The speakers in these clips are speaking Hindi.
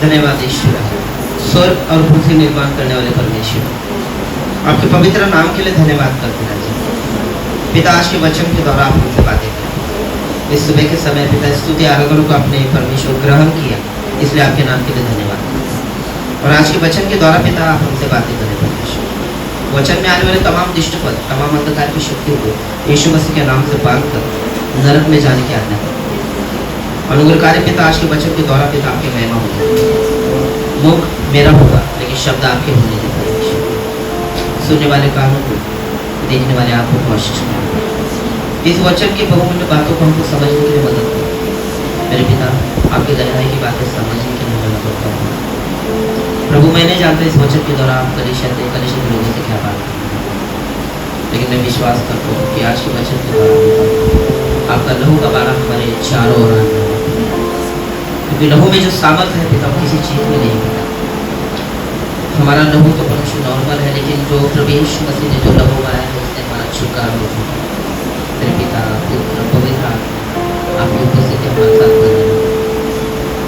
धन्यवाद ईश्वर, स्वर्ग और पृथ्वी निर्माण करने वाले परमेश्वर, आपके पवित्र नाम के लिए धन्यवाद करते हैं जी। पिता, आज के वचन के द्वारा आप हमसे बातें करें। इस सुबह के समय पिता स्तुति आराधना को अपने परमेश्वर ग्रहण किया, इसलिए आपके नाम के लिए धन्यवाद। और आज के वचन के द्वारा पिता आप हमसे बातें करें परमेश्वर। वचन में आने वाले तमाम दुष्टपद, तमाम अंधकार की शक्तियों को यीशु मसीह के नाम से बांध कर नरक में जाने की आज्ञा करें। अनुग्रहकारी पिता, आज के वचन के द्वारा पिता आपकी महिमा होगी। मुख मेरा होगा लेकिन शब्द आपके होने देगा। सुनने वाले कानों को, देखने वाले आंखों को आशीष करें। इस वचन की बहुमूल्य बातों को हमको समझने के लिए मदद करें। मेरे पिता, आपकी गहराई की बातें समझने के लिए मदद करता हूँ। प्रभु, मैं नहीं जानता इस वचन के द्वारा आप कलीसिया के लोगों से क्या बात करें, लेकिन मैं विश्वास करता हूँ कि आज के वचन के द्वारा आपका लहू का बारा हमारे चारों ओर आना, क्योंकि लहू में जो सामर्थ है पिता किसी चीज़ में नहीं मिलता। हमारा लहू तो परम नॉर्मल है, लेकिन जो प्रभु यीशु मसीह ने जो लहू आया है उसने हमारा छुटकारा हो चुका है। मेरे पिता, पुत्र, पवित्र आपकी उपस्थिति हमारे साथ बने,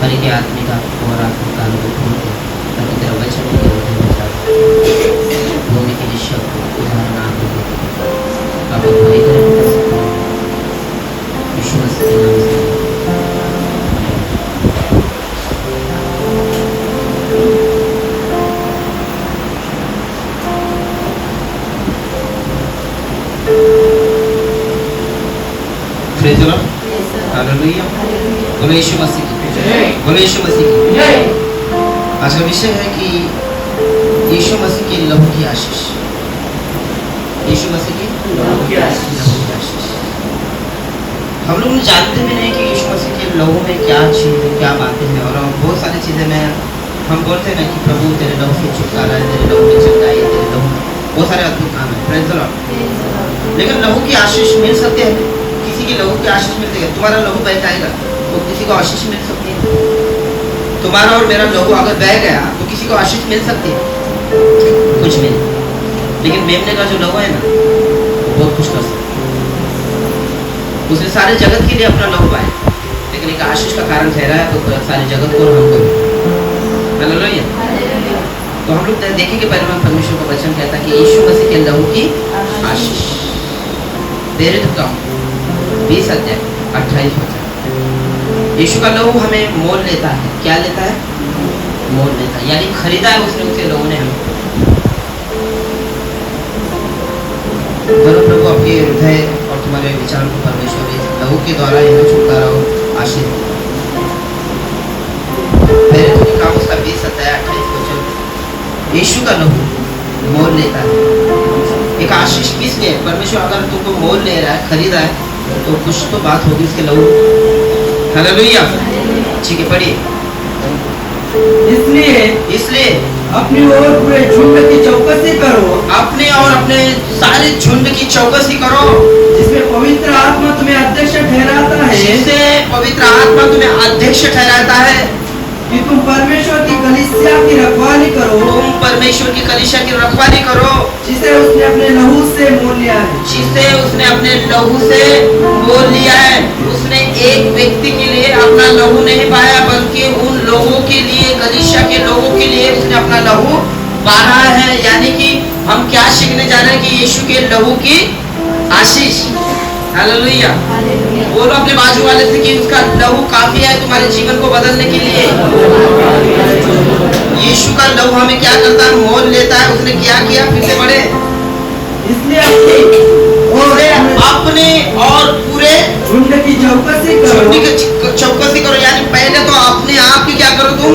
हर एक आदमी का और आत्मा का अनुभव हो, ताकि तेरा वचन भूमि के लिए शब्द उदाहरण आप अगुवाई करें यीशु मसीह के नाम से। हालेलुया, बोलो यीशु मसीह की, बोलो यीशु मसीह की। आज का विषय है कि यीशु मसीह के लहू की आशीष। यीशु मसीह की लहू की आशीष। हम लोग जानते भी नहीं कि यीशु मसीह के लहू में क्या चीज़ है, क्या बातें हैं। और बहुत सारी चीज़ें में हम बोलते हैं ना कि प्रभु तेरे लहू से छुटकारा है, तेरे लहू में चंगाई है, तेरे लहू बहुत सारे अद्भुत काम है। Praise the Lord. लेकिन लहू की आशीष मिल सकती है, किसी की लहू की आशीष मिलती है। तुम्हारा लहू बह जाएगा तो किसी को आशीष मिल सकती है। तुम्हारा और मेरा लहू अगर बह गया तो किसी को आशीष मिल सकती है, कुछ भी नहीं। लेकिन मेमने का जो लहू है ना, वो बहुत कुछ कर सकता है। उसने सारे जगत के लिए अपना लहू पाया, लेकिन एक आशीष का कारण ठहरा है तो सारे जगत को और हमको भी। हालेलुया। तो हम लोग देखेंगे पहले परमेश्वर का वचन कहता है कि यीशु मसीह के लहू की आशीष। प्रेरित काम 20 अध्याय 28 वचन। यीशु का लहू हमें मोल लेता है। क्या लेता है? मोल लेता है, यानी खरीदा है उसने, उसके लहू ने हमें। प्रभु आपके हृदय और तुम्हारे विचार को परमेश्वर इस लहू के द्वारा यह छुटकारा हो आशीष। प्रेरित के काम उसका 20 अध्याय 28 वचन। यीशु का लहू मोल लेता है। एक आशीष किस लिए? परमेश्वर अगर तुमको मोल ले रहा है, खरीदा है, तो कुछ तो बात होगी उसके लहू। हालेलुया। ठीक है, पढ़िए। इसलिए अपनी और पूरे झुंड की चौकसी करो। अपने और अपने सारे झुंड की चौकसी करो, जिसमें पवित्र आत्मा तुम्हें अध्यक्ष ठहराता है। जिससे पवित्र आत्मा तुम्हें अध्यक्ष ठहराता है कि तुम परमेश्वर की कलीसिया की रखवाली करो। तुम परमेश्वर की कलीसिया की रखवाली करो, जिसे उसने अपने लहू से मोल लिया है। जिसे उसने अपने लहू से मोल लिया है। उसने एक व्यक्ति के लिए अपना लहू नहीं पाया, बल्कि उन लोगों के लिए, कलीसिया के लोगों के लिए उसने अपना लहू पाया है। यानी कि हम क्या सीखने जा रहे हैं कि यीशु के लहू की आशीष। हालेलुया। बोलो अपने बाजू वाले से कि उसका लहू काफी है तुम्हारे जीवन को बदलने के लिए। यीशु का लहू हमें क्या करता है? मोल लेता है। उसने क्या किया? फिर से पढ़े। इसलिए अपने और पूरे झुंड की चौकसी करो। यानी पहले तो अपने आप की क्या करो? तुम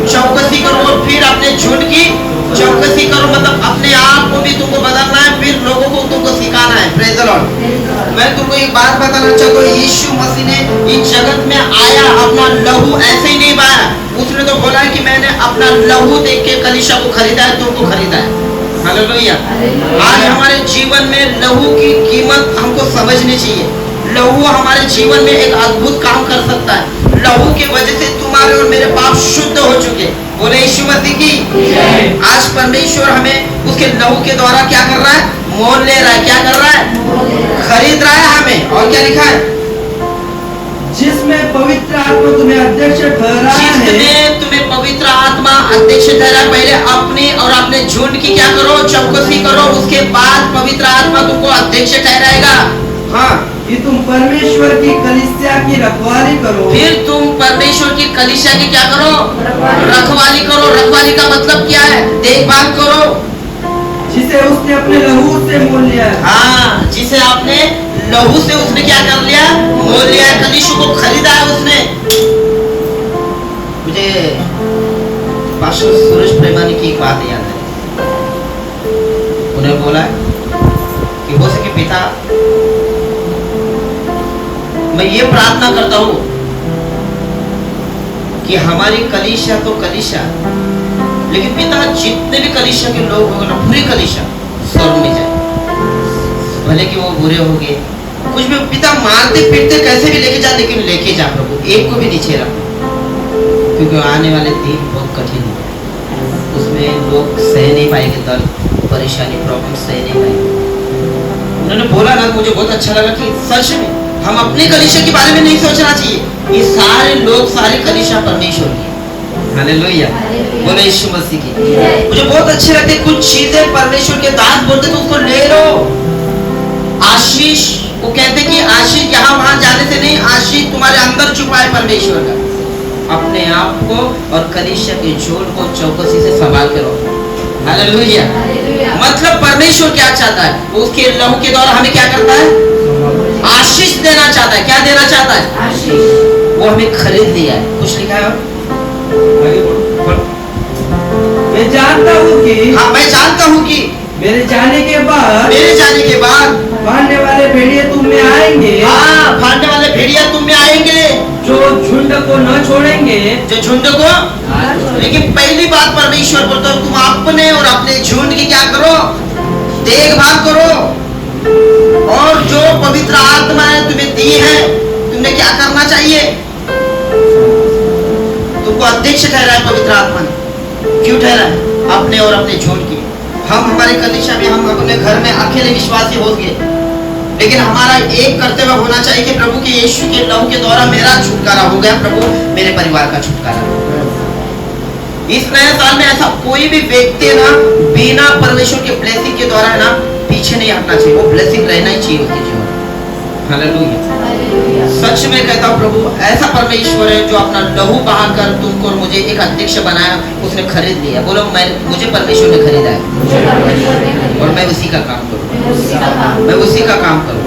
चौकसी करो, और फिर अपने झुंड की चौकसी करो। मतलब अपने आप को भी तुमको बदलना है, फिर लोगों को तुमको सिखाना है। Praise the Lord. मैं तुमको एक बात बताना चाहता हूँ, यीशु मसीह ने इस जगत में आया, अपना लहू ऐसे ही नहीं पाया। उसने तो बोला है कि मैंने अपना लहू देख के कलीसिया को खरीदा है, तुमको खरीदा है। हालेलुया। आज हमारे जीवन में लहू की कीमत हमको समझनी चाहिए। लहू हमारे जीवन में एक अद्भुत काम कर सकता है। लहू के वजह से तुम्हारे और मेरे पाप शुद्ध हो चुके। बोले यीशु मसीह की। आज परमेश्वर हमें उसके लहू के द्वारा क्या कर रहा है? मोल ले रहा है। क्या कर रहा है? खरीद रहा है हमें। और क्या लिखा है? जिसमें पवित्र आत्मा तुम्हें अध्यक्ष ठहरा है, जिसमें तुम्हें पवित्र आत्मा अध्यक्ष ठहरा। पहले अपने और अपने झुंड की क्या करो, चौकसी करो, उसके बाद पवित्र आत्मा तुमको अध्यक्ष ठहराएगा। हाँ, कि तुम परमेश्वर की कलीसिया की रखवाली करो। फिर तुम परमेश्वर की कलीसिया की क्या करो, रखवाली करो। रखवाली का मतलब क्या है, देखभाल करो, जिसे उसने अपने लहू से मोल लिया है। हाँ, जिसे आपने लहू से उसने क्या कर लिया, मोल लिया है, कलीसिया को खरीदा है उसने। मुझे पास्टर सुरेश प्रेमानी की एक बात याद है। उन्हें बोला कि हो सके पिता, मैं ये प्रार्थना करता हूं कि हमारी कलीसिया तो कलीसिया, लेकिन पिता जितने भी कलीसिया के लोग होंगे ना, पूरी कलीसिया स्वर्ग में जाए। भले कि वो बुरे होंगे, कुछ भी पिता मारते पीटते कैसे भी लेके जा, लेकिन लेके जा प्रभु, एक को भी नीचे रख, क्योंकि आने वाले दिन बहुत कठिन होंगे। उसमें लोग सह नहीं पाएंगे, दर्द परेशानी प्रॉब्लम सह नहीं पाएंगे। उन्होंने बोला ना, मुझे बहुत अच्छा लगा कि सच में हम अपने कलीसिया के बारे में नहीं सोचना चाहिए, ये सारे लोग सारे कलीसिया परमेश्वर की। हालेलुया, बोले यीशु मसीह की। मुझे बहुत अच्छे लगते कुछ चीजें परमेश्वर के दास बोलते तो उसको ले लो। आशीष, वो कहते कि आशीष यहाँ वहां जाने से नहीं, आशीष तुम्हारे अंदर छुपा है परमेश्वर का। अपने आप को और कलीसिया के झोल को चौकसी से संभाल के रखो। हालेलुया। मतलब परमेश्वर क्या चाहता है, उसके लहू के द्वारा हमें क्या करता है, आशीष देना चाहता है। क्या देना चाहता है, आशीष। वो हमें खरीद लिया है। कुछ लिखा है, मैं जानता हूँ कि, हाँ मैं जानता हूँ कि मेरे जाने के बाद फाड़ने वाले भेड़िए तुम में आएंगे। हाँ, फाड़ने वाले भेड़िया तुम में आएंगे, जो झुंड को न छोड़ेंगे, जो झुंड को। लेकिन पहली बात परमेश्वर बोलता है, तुम अपने और अपने झुंड की क्या करो, देखभाल करो। और जो पवित्र आत्मा है तुम्हें दी है, तुमने क्या करना चाहिए, तुमको अध्यक्ष ठहरा है पवित्र आत्मा ने। क्यों ठहरा है, अपने और अपने झुंड की। हम हमारे कलीसिया में, हम अपने घर में अकेले विश्वासी हो गए, लेकिन हमारा एक कर्तव्य होना चाहिए कि प्रभु के यीशु के लहू के द्वारा मेरा छुटकारा हो गया, प्रभु मेरे परिवार का छुटकारा। इस नए साल में ऐसा कोई भी व्यक्ति ना बिना परमेश्वर के ब्लेसिंग के द्वारा ना पीछे नहीं हटना चाहिए, वो ब्लेसिंग रहना ही चाहिए उसके जीवन। हालेलुया। सच में कहता हूँ प्रभु ऐसा परमेश्वर है जो अपना लहू बहाकर तुमको और मुझे एक अध्यक्ष बनाया, उसने खरीद लिया। बोलो मुझे परमेश्वर ने खरीदा है और मैं उसी का काम करूँ, मैं उसी का काम करूँ।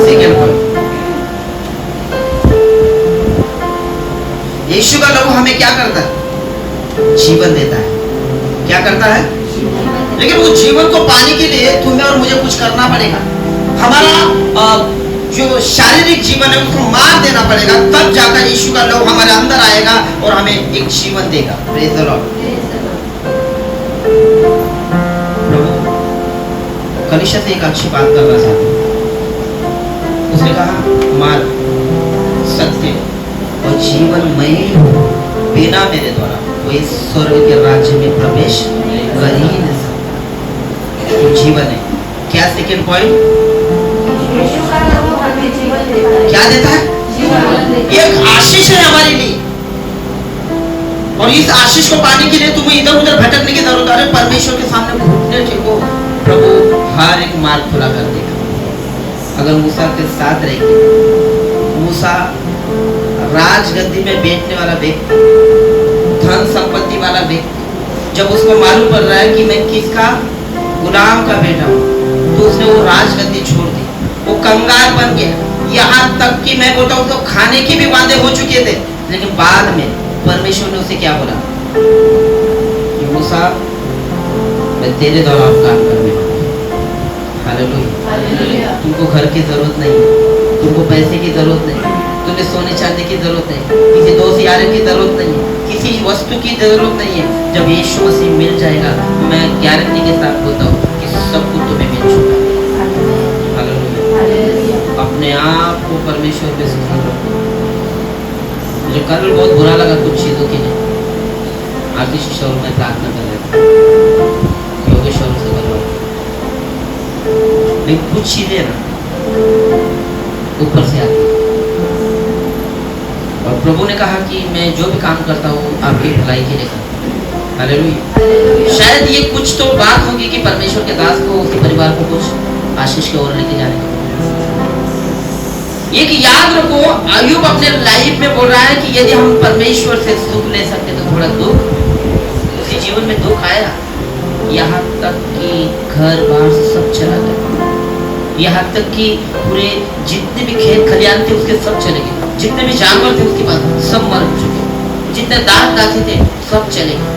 सेकंड पॉइंट, यीशु का लहू हमें क्या करता है, जीवन देता है। क्या करता है, लेकिन उस जीवन को पाने के लिए तुम्हें और मुझे कुछ करना पड़ेगा। हमारा जो शारीरिक जीवन है उसको मार देना पड़ेगा, तब जाकर यीशु का लहू हमारे अंदर आएगा और हमें एक जीवन देगा। Praise the Lord. प्रभु कलीसिया से एक अच्छी बात करना चाहता हूं। उसने कहा मार्ग, सत्य और जीवन मैं ही हूं, बिना मेरे द्वारा कोई स्वर्ग के राज्य में प्रवेश कर ही नहीं सकता। तो जीवन है क्या। सेकेंड पॉइंट, क्या देता है, एक आशीष है हमारे लिए, और इस आशीष को पाने के लिए तुम्हें इधर उधर भटकने की जरूरत है। परमेश्वर के सामने घुटने टेको, प्रभु हर एक मार्ग खुला कर देगा। अगर मूसा के साथ रहेंगे, मूसा राजगद्दी में बैठने वाला व्यक्ति, धन संपत्ति वाला व्यक्ति, जब उसको मालूम पड़ रहा है कि मैं किसका गुलाम का बेटा हूँ, तो उसने वो राजगद्दी छोड़ दी, वो कंगाल बन गया। यहाँ तक कि मैं बोलता हूँ तो खाने के भी वादे हो चुके थे, लेकिन बाद में परमेश्वर ने उसे क्या बोला कि मूसा मैं तेरे द्वारा काम करने वाला हूं। हालेलुया। तुमको घर की जरूरत नहीं है, तुमको पैसे की जरूरत नहीं, तुम्हें सोने चांदी की जरूरत नहीं, किसी दोस्त यार की जरूरत नहीं है, किसी वस्तु की जरूरत नहीं है। जब यीशु मसीह मिल जाएगा, मैं गारंटी के साथ बोलता हूँ कि सब कुछ तुम्हें मिल चुका है। हालेलुया। अपने आप को परमेश्वर पे स्थिर रखो। मुझे कल बहुत बुरा लगा कुछ चीजों के लिए। आशीष स्वरूप में प्रार्थना कर रहे थे, योगेश्वर से करवा, लेकिन कुछ चीजें ना ऊपर से आती, प्रभु ने कहा कि मैं जो भी काम करता हूँ आपकी भलाई के लिए करता हूँ। हालेलुया। शायद ये कुछ तो बात होगी कि परमेश्वर के दास को उसके परिवार को कुछ आशीष की ओर लेके जाने का। एक याद रखो, अय्यूब अपने लाइफ में बोल रहा है कि यदि हम परमेश्वर से सुख ले सकते तो थोड़ा दुख, उसके जीवन में दुख आया। यहाँ तक कि घर बार सब चला गया, यहाँ तक कि पूरे जितने भी खेत खलियान थे उसके सब चले गए, जितने भी जानवर थे उसके पास सब मर चुके, जितने दांत दांते थे सब चले गए।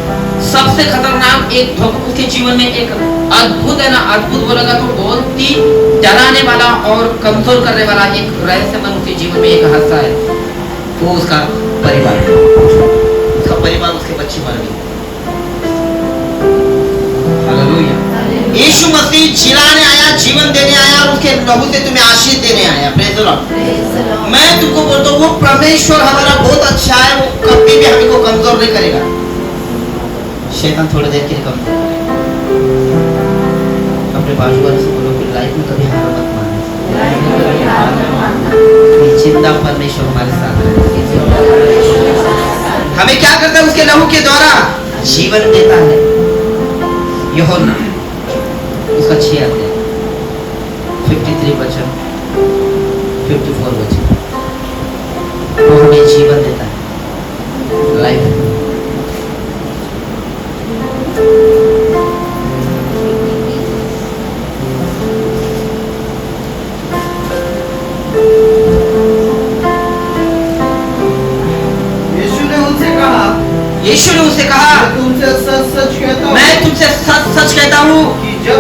सबसे खतरनाक एक धोखा उसके जीवन में, एक अद्भुत है ना, अद्भुत बोलेगा तो बहुत ही डराने वाला और कमजोर करने वाला एक रहस्यमय उसके जीवन में एक हादसा है। वो उसका परिवार, उसका परिवार, उसके बच्चे मर गए। हालेलुया। यीशु मसीह जिलाने आया, जीवन देने आया और उसके लहू से तुम्हें आशीष देने आया। Praise the Lord. मैं तुमको बोलता हूँ वो परमेश्वर हमारा बहुत अच्छा है, वो कभी भी हमको कमजोर नहीं करेगा। शैतान थोड़ी देर के लिए कमजोर करेगा। अपने बाजू वाले से बोलो कि लाइफ में कभी हार मत मानना, जिंदा परमेश्वर हमारे साथ है। हमें क्या करता है? उसके लहू के द्वारा जीवन देता है। यूहन्ना उसका 6 अध्याय 53 वचन 54 वचन, वो हमें जीवन देता है, लाइफ। यीशु ने उनसे कहा मैं तुमसे सच सच कहता हूँ, मैं तुमसे सच सच कहता हूँ कि जब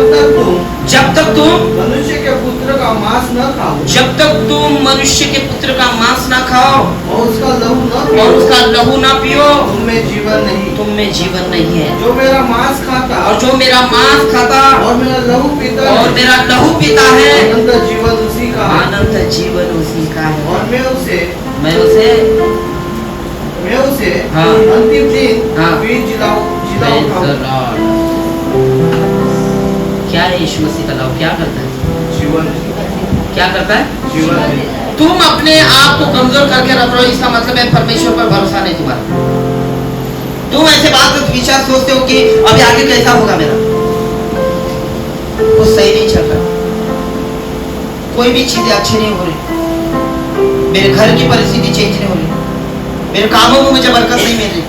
तक तुम मनुष्य के पुत्र का मांस न खाओ, जब तक तुम मनुष्य के पुत्र का मांस ना खाओ और उसका लहू न पियो, तुम में जीवन नहीं है। जो मेरा मांस खाता और जो मेरा मांस खाता और मेरा लहू पीता है, अनंत जीवन उसी का है। और मैं उसे हाँ, अंतिम दिन हाँ, फिर जिलाऊंगा। क्या है यीशु मसीह का लहू? क्या करता है? जीवन। क्या करता है? जीवन। तुम अपने आप को कमजोर करके रख रहे हो, इसका मतलब है परमेश्वर पर भरोसा नहीं तुम्हारा। तुम ऐसे बात विचार सोचते हो कि अभी आगे कैसा होगा मेरा, कुछ सही नहीं चल रहा, कोई भी चीजें अच्छी नहीं हो रही, मेरे घर की परिस्थिति चेंज नहीं हो रही, मेरे कामों में मुझे बरकत नहीं मिल रही,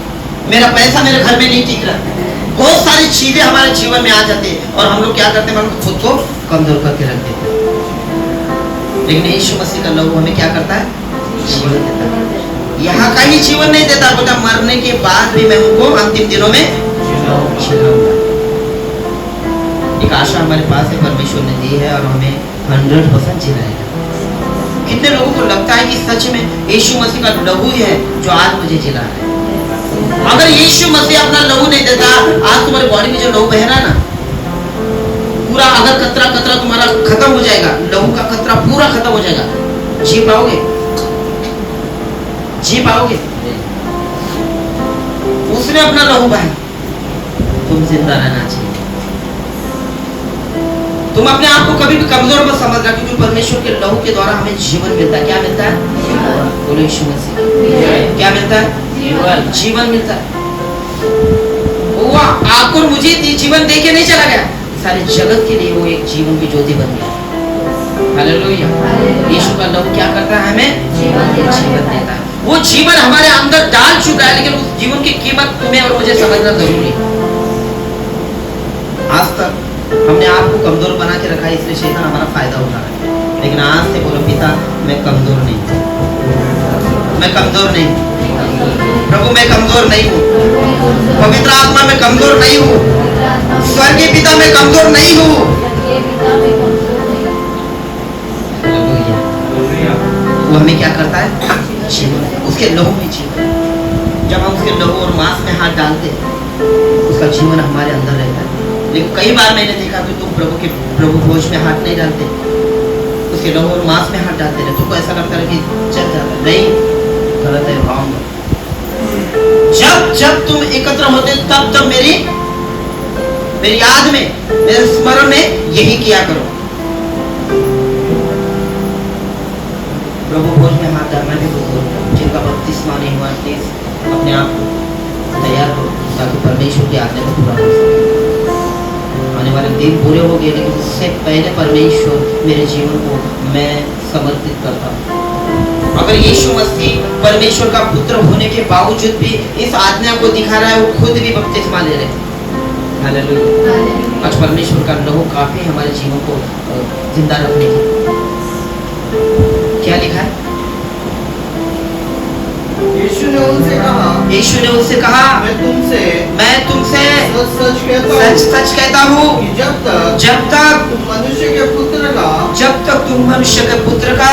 मेरा पैसा मेरे घर में नहीं टिक रहा। बहुत सारी चीजें हमारे जीवन में आ जाती है और हम लोग क्या करते हैं? हम खुद को कमजोर करके रख देते हैं। लेकिन यीशु मसीह का लहू हमें क्या करता है? जीवन देता है। यहाँ का ही जीवन नहीं देता, बोलता मरने के बाद भी मैं उनको अंतिम दिनों में जिलाऊंगा। एक आशा हमारे पास है, परमेश्वर ने दी है और हमें 100% जिलाएगा। कितने लोगों को लगता है कि सच में यीशु मसीह का लहू है जो आज मुझे जिला है। अगर यीशु मसीह अपना लहू नहीं देता, आज तुम्हारी बॉडी में जो लहू बह रहा है ना, पूरा अगर कतरा कतरा तुम्हारा खत्म हो जाएगा, लहू का कतरा पूरा खत्म हो जाएगा, जी पाओगे? उसने अपना लहू बहाया, तुम जिंदा रहना चाहिए। तुम अपने आप को कभी भी कमजोर मत समझना, क्योंकि परमेश्वर के लहू के द्वारा हमें जीवन मिलता है। क्या मिलता है? बोलो यीशु मसीह। क्या मिलता है? जीवन मिलता है। वो आपको मुझे जीवन देके नहीं चला गया, सारे जगत के लिए वो एक जीवन की ज्योति बन गया। हालेलुया। यीशु का लहू क्या करता है? हमें जीवन देता है। वो जीवन हमारे अंदर डाल चुका है, लेकिन उस जीवन की कीमत तुम्हें और मुझे समझना जरूरी है। आज तक हमने आपको कमजोर बना के रखा है, इसलिए शैतान हमारा फायदा उठा रहा है। लेकिन आज से बोलो, पिता मैं कमजोर नहीं हूँ, मैं कमजोर नहीं हूँ, प्रभु मैं कमजोर नहीं हूँ, पवित्र आत्मा मैं कमजोर नहीं हूँ, स्वर्गीय पिता मैं कमजोर नहीं हूँ। वो हमें क्या करता है? जीवन, उसके लहू में जीवन। जब हम उसके लहू और मांस में हाथ डालते हैं, उसका जीवन हमारे अंदर रहता है। लेकिन कई बार मैंने देखा कि तुम प्रभु भोज में हाथ नहीं डालते, उसके लहू और मांस में हाथ डालते रहे। तुमको ऐसा लगता है कि चल जाता है, नहीं, गलत है, रॉन्ग। जब तुम एकत्र होते तब मेरी याद में, मेरे स्मरण में यही किया करो। प्रभु भोज में हाथ डालना भी बहुत का बपतिस्मा नहीं हुआ, प्लीज अपने आप को तैयार करो ताकि परमेश्वर की आज्ञा को पूरा हो सके। आने वाले दिन पूरे हो गए, लेकिन उससे पहले परमेश्वर मेरे जीवन को मैं समर्पित करता हूँ। अगर यीशु मसीह परमेश्वर का पुत्र होने के बावजूद भी इस आज्ञा को दिखा रहा है, वो खुद भी बपतिस्मा ले रहे हैं। हालेलुया। आज परमेश्वर का लहू काफी है हमारे जीवन को जिंदा रखने की। क्या लिखा है? यीशु ने उनसे कहा, यीशु ने उससे कहा, मैं तुमसे सच कहता हूँ कि जब तक तुम मनुष्य के पुत्र का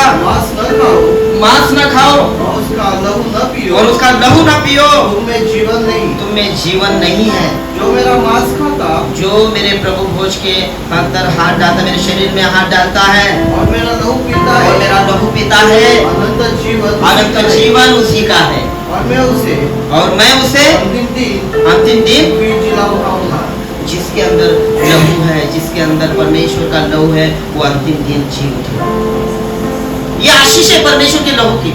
मांस न खाओ और उसका लहू न पियो, तुम में जीवन नहीं है। जो मेरा मांस खाता, जो मेरे प्रभु भोज के अंदर हाथ डालता, मेरे शरीर में हाथ डालता है और मेरा लहू पीता है, अनंत जीवन उसी का है, और मैं उसे अंतिम दिन फिर जिला उठाऊंगा। जिसके अंदर लहू है, जिसके अंदर परमेश्वर का लहू है, वो अंतिम दिन जी उठेगा। ये आशीष है परमेश्वर के लहू की।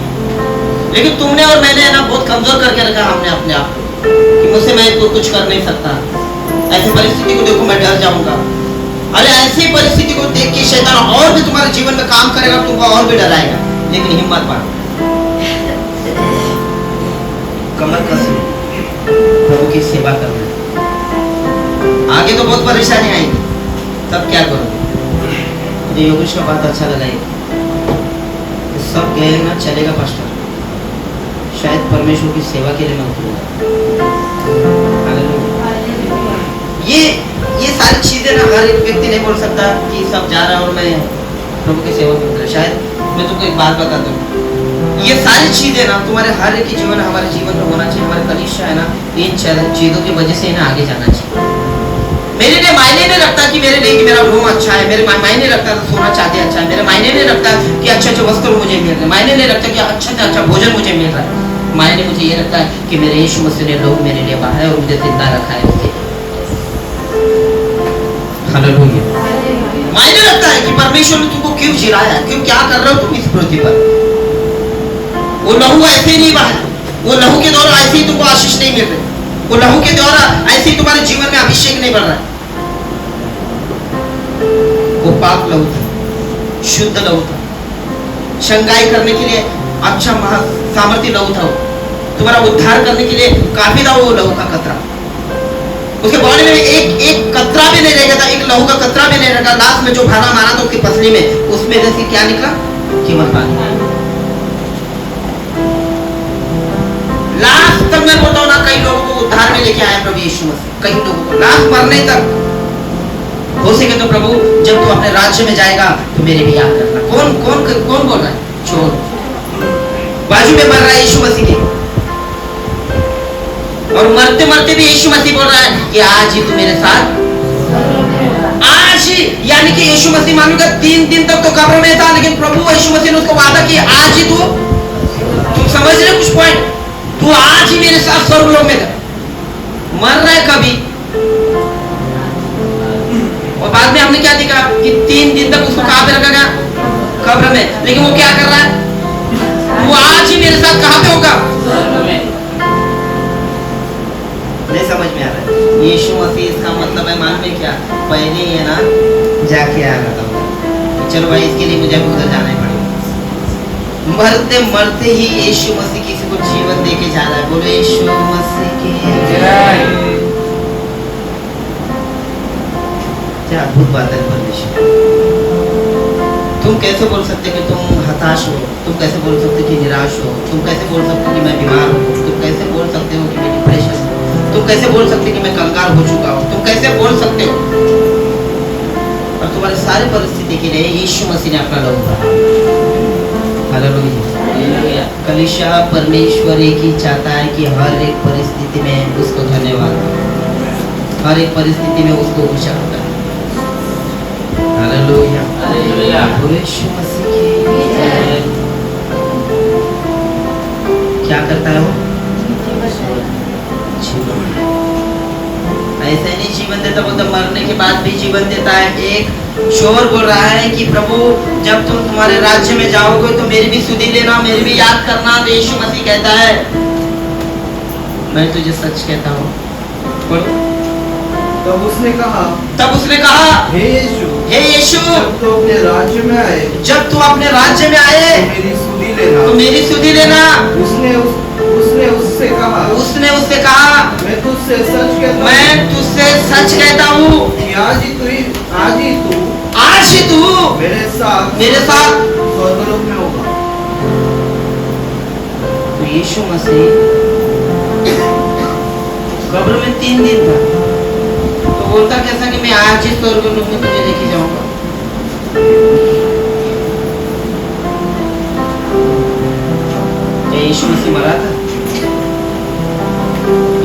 लेकिन तुमने और मैंने ना बहुत कमजोर करके रखा हमने अपने आप को कि मुझसे मैं तो कुछ कर नहीं सकता, ऐसी परिस्थिति को देखो मैं डर जाऊंगा। अरे ऐसी परिस्थिति को देख के शैतान और भी तुम्हारे जीवन में काम करेगा, तुमको और भी डराएगा। लेकिन हिम्मत बांधो, कमर कस लो, प्रभु की सेवा करना। आगे तो बहुत परेशानी आएगी, तब क्या करोगे? मुझे योगेश का बात अच्छा लगा, सब गए ना चलेगा पास्टर, शायद परमेश्वर की सेवा के लिए मैं उतरूंगा। ये सारी चीजें ना हर एक व्यक्ति नहीं बोल सकता कि सब जा रहा है और मैं प्रभु की सेवा में उतरा। शायद मैं तुमको एक बात बता दूं, ये सारी चीजें ना तुम्हारे हर एक की जीवन हमारे जीवन में होना चाहिए। हमारे कलीसिया है ना, इन चीजों की वजह से ना आगे जाना चाहिए। मेरे लिए मायने नहीं रखता कि मेरे लिए कि मेरा रूम अच्छा है, मेरे मायने रखता है सोना चांदी अच्छा है, मेरे मायने नहीं रखता कि अच्छे अच्छे वस्त्र मुझे मिल रहे हैं, मायने नहीं रखता कि अच्छा से अच्छा भोजन मुझे मिल रहा है। मायने मुझे ये रखता है कि मेरे यीशु मसीह ने लोग मेरे लिए बाहर है और मुझे जिंदा रखा है उसके। हालेलुया। मायने रखता है कि परमेश्वर ने तुमको क्यों जिलाया है, क्यों क्या कर रहे हो तुम इस पृथ्वी पर। वो लहू ऐसे ही नहीं बहा, वो लहू के द्वारा ऐसे ही तुमको आशीष नहीं मिल रही, वो लहू के द्वारा ऐसे ही तुम्हारे जीवन में अभिषेक नहीं बढ़ रहा है। वो पाक लहू था, शुद्ध लहू था, शंगाई करने के लिए अच्छा सामर्थ्य लहू था, तुम्हारा उद्धार करने के लिए काफी था वो लहू का कतरा। उसके बॉडी में एक कतरा भी नहीं रहेगा था, एक लहू का कतरा भी नहीं रहेगा। लास्ट में जो भाला मारा था उसकी पसली में, उसमें से क्या निकला? केवल पानी। लास्ट तक मैं बोलता हूँ ना, कई लोगों को उद्धार में लेके आया प्रभु यीशु मसीह, कई लोगों को लास्ट मरने तक। हो सके तो प्रभु जब तू अपने राज्य में जाएगा तो मेरे भी याद रखना। कौन बोल रहा है? चोर बाजू में मर रहा है यीशु मसीह के, और मरते मरते भी यीशु मसीह बोल रहा है कि आज ही तू मेरे साथ, आज ही। यानी कि यीशु मसीह मानूंगा 3 दिन तक तो कब्र में था, लेकिन प्रभु यीशु मसीह ने उसको वादा किया आज ही तू समझ रहे कुछ पॉइंट, तू आज ही मेरे साथ स्वर्गलोक में था। मर रहा है कभी, और बाद में हमने क्या देखा कि 3 दिन तक उसको कहां पे रखा गया? कब्र में। लेकिन वो क्या कर रहा है? वो आज ही मेरे साथ कहां पे होगा? नहीं समझ में आ रहा है। यीशु मसीह इसका मतलब है मालूम है क्या? पहले ही है ना जाके आ रहा था, चलो भाई इसके लिए मुझे उधर जाना ही पड़ेगा। मरते मरते ही यीशु मसीह किसी को जीवन देके जा रहा है। बोलो यीशु मसीह की जय। क्या अद्भुत बात है परमेश्वर। तुम कैसे बोल सकते कि तुम हताश हो, तुम कैसे बोल सकते कि निराश हो, तुम कैसे बोल सकते कि मैं बीमार हूँ, तुम कैसे बोल सकते हो कि मैं डिप्रेशन हूँ, तुम कैसे बोल सकते कि मैं कंगाल हो चुका हूँ, तुम कैसे बोल सकते हो? और तुम्हारे सारे परिस्थिति के लिए यीशु मसीह ने अपना लहू बहा। हालेलुया। कलीसिया परमेश्वर एक ही चाहता है कि हर एक परिस्थिति में उसको धन्यवाद, हर एक परिस्थिति में उसको ऊंचा करें। हालेलुया। हालेलुया। यीशु मसीह की जय। क्या करता है वो? ऐसे नहीं जीवन देता, बोलता मरने के बाद भी जीवन देता है। एक शोर बोल रहा है कि प्रभु जब तुम तुम्हारे राज्य में जाओगे तो मेरी भी सुधि लेना, मेरी भी याद करना। तो यीशु मसीह कहता है मैं तुझे सच कहता हूँ। पढ़ो। तब उसने कहा, हे यीशु, जब तू अपने राज्य में आए, जब तू अपने राज्य में आए तो मेरी सुधि लेना। उसने उससे कहा, मैं तुझसे सच कहता हूँ कि आज ही तू मेरे साथ स्वर्गलोक में होगा। तो यीशु मसीह कब्र में 3 दिन था, तो बोलता कैसा कि मैं आज ही स्वर्गलोक में तुझे लेके जाऊंगा। क्या यीशु मसीह मरा था?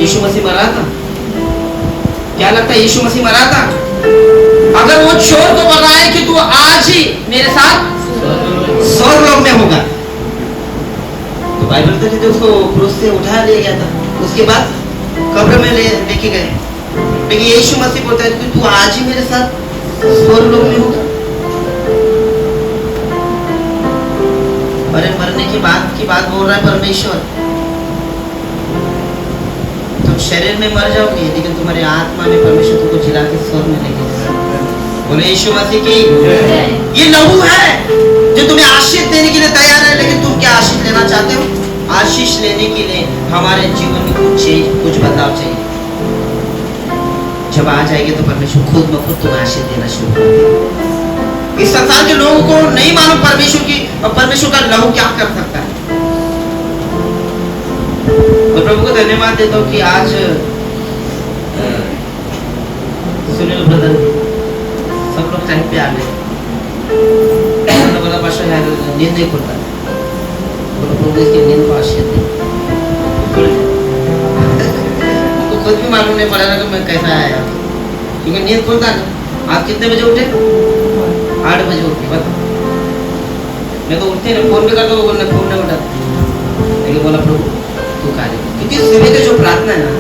यीशु मसीह मरा था? क्या लगता है यीशु मसीह मरा था? अगर वो चोर को बोल रहा है कि तू आज ही मेरे साथ स्वर्गलोक में होगा, तो बाइबल तो कहते उसको क्रूस से उठा लिया गया था, उसके बाद कब्र में लेके गए। लेकिन यीशु मसीह बोलता है कि तू आज ही मेरे साथ स्वर्गलोक में होगा। अरे मरने के बाद की बात बोल रहा है परमेश्वर। तुम शरीर में मर जाओगे लेकिन तुम्हारे आत्मा में परमेश्वर तुमको जिला के स्वर्ग में लेके जाएगा। बोले यीशु मसीह की ये लहू है जो तुम्हें आशीष देने के लिए तैयार है। लेकिन तुम क्या आशीष लेना चाहते हो? आशीष लेने के लिए हमारे जीवन में कुछ बदलाव चाहिए। जब आ जाएंगे तो परमेश्वर खुद ब खुद तुम्हें आशीष देना शुरू कर देगा। इस संसार के लोगों को नहीं मालूम परमेश्वर का लहू क्या कर सकता है। और प्रभु को धन्यवाद देता हूँ कि आज सुनील ब्रदर सब लोग टाइम पे आ गए। बोला पाशा नींद नहीं खुलता, प्रभु इसकी नींद को आशीष दे। उनको खुद भी मालूम नहीं पड़ा कि मैं कैसा आया, क्योंकि नींद खुलता ना। आप कितने बजे उठे? 8 बजे उठे। बताओ, मैं तो उठते ना, फोन भी करता हूँ, बोलने फोन नहीं उठाता। लेकिन बोला प्रभु तू कार्य, क्योंकि सुबह की जो प्रार्थना है ना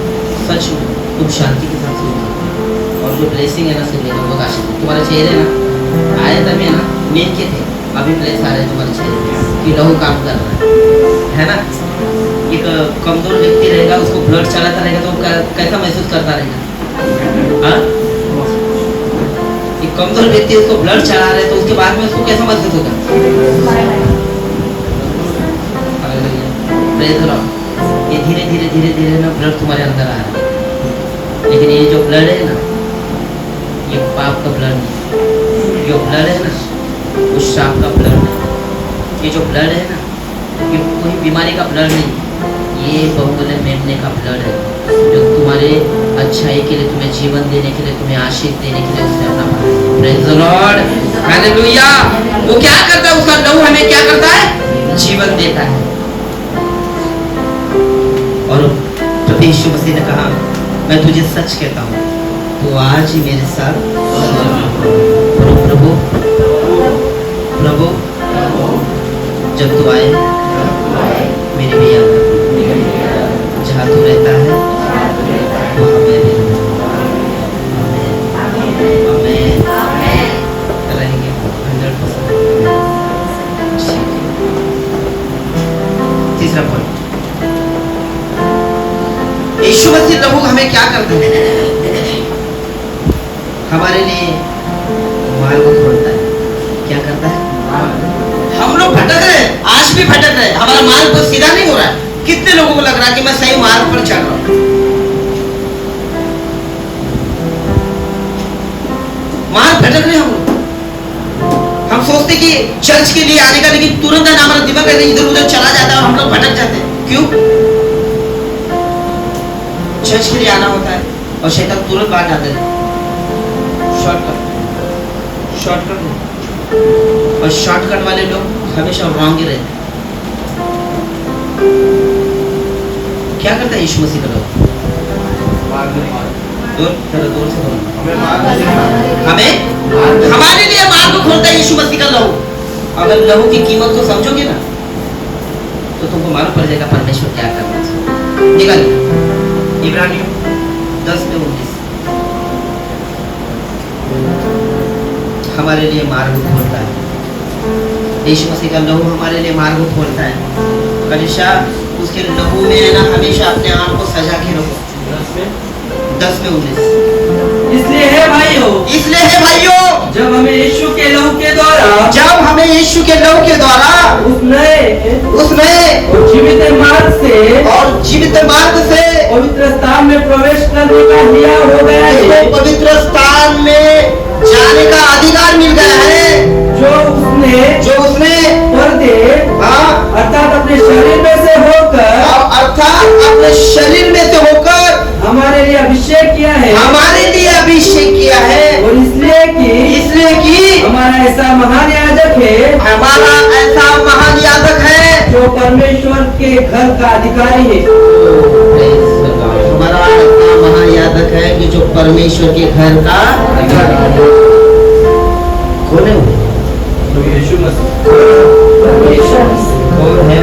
सच में तुम शांति के साथ सुनो, और जो ब्लेसिंग है ना सुबह का बहुत आशीष। तुम्हारे चेहरे ना आए तभी है ना नींद के थे, अभी ब्लेस आ रहे तुम्हारे चेहरे कि लहू काम कर रहा है ना। एक कमजोर व्यक्ति रहेगा, उसको ब्लड चलाता रहेगा तो कैसा महसूस करता रहेगा? हाँ, एक कमजोर व्यक्ति उसको ब्लड चला रहे तो उसके बाद में उसको कैसा महसूस होगा? ये धीरे धीरे ना ब्लड तुम्हारे अंदर आ रहा है। लेकिन ये जो ब्लड है ना, ये पाप का ब्लड नहीं। जो ब्लड है ना वो श्राप का ब्लड नहीं। ये जो ब्लड है ना ये कोई बीमारी का ब्लड नहीं, ये बहुमूल्य मेमने का ब्लड है जो तुम्हारे अच्छाई के लिए, तुम्हें जीवन देने के लिए, तुम्हें आशीष देने के लिए उसने अपना प्रेज़ द लॉर्ड, हालेलुया। वो क्या करता है? उसका लहू हमें क्या करता है? जीवन देता है। और प्रभु यीशु मसीह ने कहा मैं तुझे सच कहता हूँ तो आज ही मेरे साथ प्रभु प्रभु जब तू आए मेरी भी याद रख। जहाँ तू रहता है वहाँ मैं भी रहेंगे 100%। तीसरा पॉइंट, यीशु मसीह लहू हमें क्या करता है? हमारे लिए मार्ग खोलता है। क्या करता है? हम लोग भटक रहे हैं, आज भी भटक रहे हैं, हमारा मार्ग तो सीधा नहीं हो रहा है। कितने लोगों को लग रहा है कि मैं सही मार्ग पर चल रहा हूं? मार्ग भटक रहे हम लोग। हम सोचते कि चर्च के लिए आने का, लेकिन तुरंत हमारा दिमाग इधर उधर चला जाता है और हम लोग भटक जाते हैं। क्यों? चर्च के लिए आना होता है और शैतान तुरंत बात डाल देता है, शॉर्टकट। और शॉर्टकट वाले लोग हमेशा रॉन्ग ही रहते हैं। क्या करता है यीशु मसीह का लोग? दूर से बोलो। हमें हमारे लिए मार्ग खोलता है यीशु मसीह का लहू। अगर लहू की कीमत को समझोगे ना तो तुमको मालूम पड़ जाएगा परमेश्वर क्या करना चाहिए। निकालिए इब्रानियों 10:19। हमारे लिए मार्ग खोलता है। यीशु मसीह का लहू हमारे लिए मार्ग खोलता है। कलीसिया उसके लहू में है ना, हमेशा अपने आप को सजा के रखो। 10 में 19। इसलिए है भाइयों, जब हमें यीशु के लहू के द्वारा उसने और जीवित मार्ग से पवित्र स्थान में प्रवेश करने का हिया हो गया है, पवित्र स्थान में जाने का अधिकार मिल गया है, जो उसने पर्दे अर्थात अपने शरीर में से होकर हमारे लिए अभिषेक किया है, और इसलिए कि हमारा ऐसा महान याजक है जो परमेश्वर के घर का अधिकारी है। हमारा ऐसा महायाजक है कि जो परमेश्वर के घर का अधिकारी है। कौन है वो? यीशु मसीह। कौन है?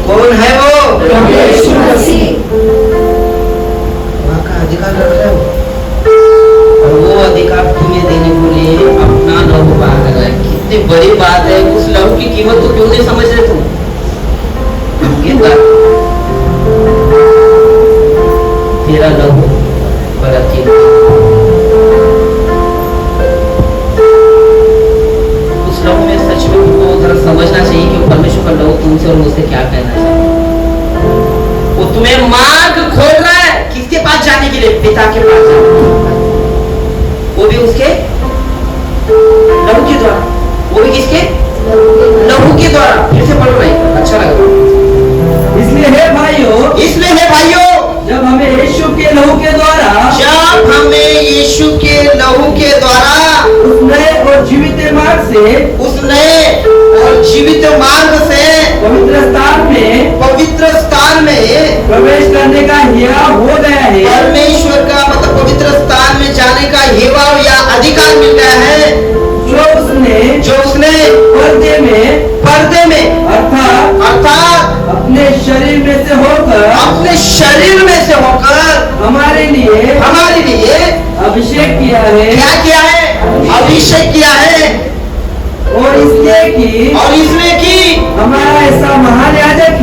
कौन है वो? वहाँ का अधिकार रख रहे हो, और वो अधिकार तुम्हें देने के लिए अपना लहू बहा कर रहा है। कितनी बड़ी बात है। उस लहू की कीमत तो क्यों नहीं समझ रहे तुम? तेरा लहू बड़ा कीमती। उस लहू में सच में तुमको जरा समझना चाहिए कि परमेश्वर का लहू तुमसे और मुझसे क्या कहना चाहिए। वो तुम्हें मार्ग खोल रहा है किसके पास जाने के लिए? पिता के पास जाने के लिए। वो भी उसके लहू के द्वारा। वो भी किसके? लहू के द्वारा। फिर से पढ़ो भाई, अच्छा लगा। इसलिए है भाइयों, जब हमें यीशु के लहू के द्वारा उस नए और जीवित मार्ग से पवित्र स्थान में प्रवेश करने का हिया हो गया है, परमेश्वर का मतलब पवित्र स्थान में जाने का हिवा या अधिकार मिल गया है, जो उसने पर्दे में अर्थात अपने शरीर में से होकर हमारे लिए अभिषेक किया है। क्या किया है? अभिषेक किया है। और इसलिए कि हमारा ऐसा महान याजक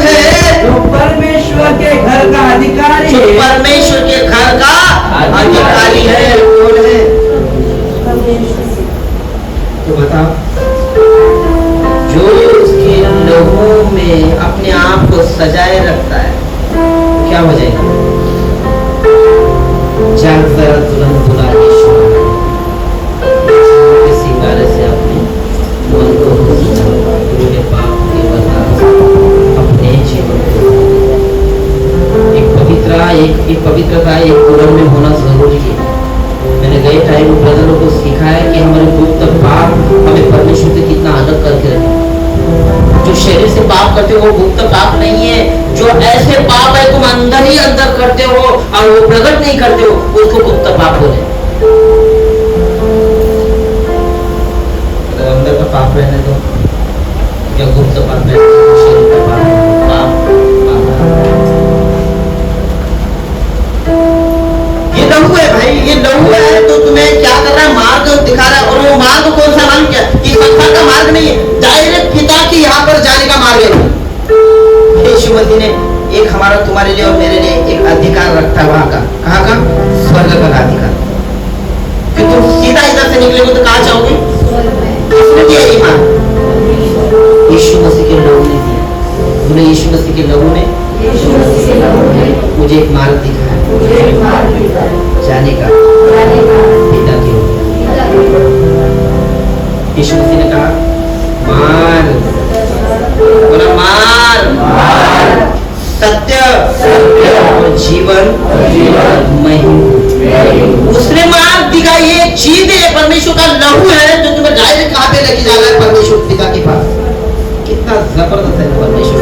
है जो परमेश्वर के घर का अधिकारी है। है। कौन है? तो बताओ, जो उसके लहू में अपने आप को सजाए रखता है, क्या हो जाएगा? जाग जरा तुरंत बुला सिंगारे से अपने मन को पूरे पाप के बता अपने जीवन को एक पवित्रता एक पूर्ण में होना जरूरी है। मैंने गए टाइम ब्रदरों को सिखाया कि हमारे गुप्त पाप हमें परमेश्वर से कितना अलग करके रखे। जो शरीर से पाप करते हो वो गुप्त पाप नहीं है। जो ऐसे पाप है तुम अंदर ही अंदर करते हो और वो प्रकट नहीं करते हो, उसको गुप्त पाप बोले। अंदर का पाप रहने दो, क्या गुप्त पाप है? शरीर का पाप ये लहू है भाई, ये लहू है तो तुम्हें क्या कर रहा है? मार्ग दिखा रहा है। और वो मार्ग कौन सा मार्ग? क्या ये संसार का मार्ग नहीं है, डायरेक्ट पिता की यहाँ पर जाने का मार्ग है। यीशु मसीह ने एक हमारा तुम्हारे लिए और मेरे लिए एक अधिकार रखता है। वहां का, कहाँ का? स्वर्ग का अधिकार। कि तुम सीधा इधर से निकलेगे तो कहाँ जाओगे? किसने दिया ये मार्ग? यीशु मसीह के लहू ने दिया। बोले यीशु मसीह के लहू ने मुझे एक मार्ग दिखाया जाने का पिता की ओर। यीशु मसीह ने कहा मार्ग, बोला मार्ग, सत्य और जीवन मैं हूँ। उसने मार्ग दिखाई। ये चीज है, परमेश्वर का लहू है जो तुम्हें डायरेक्ट कहाँ पे लेके जा रहा है? परमेश्वर पिता के पास। कितना जबरदस्त है परमेश्वर।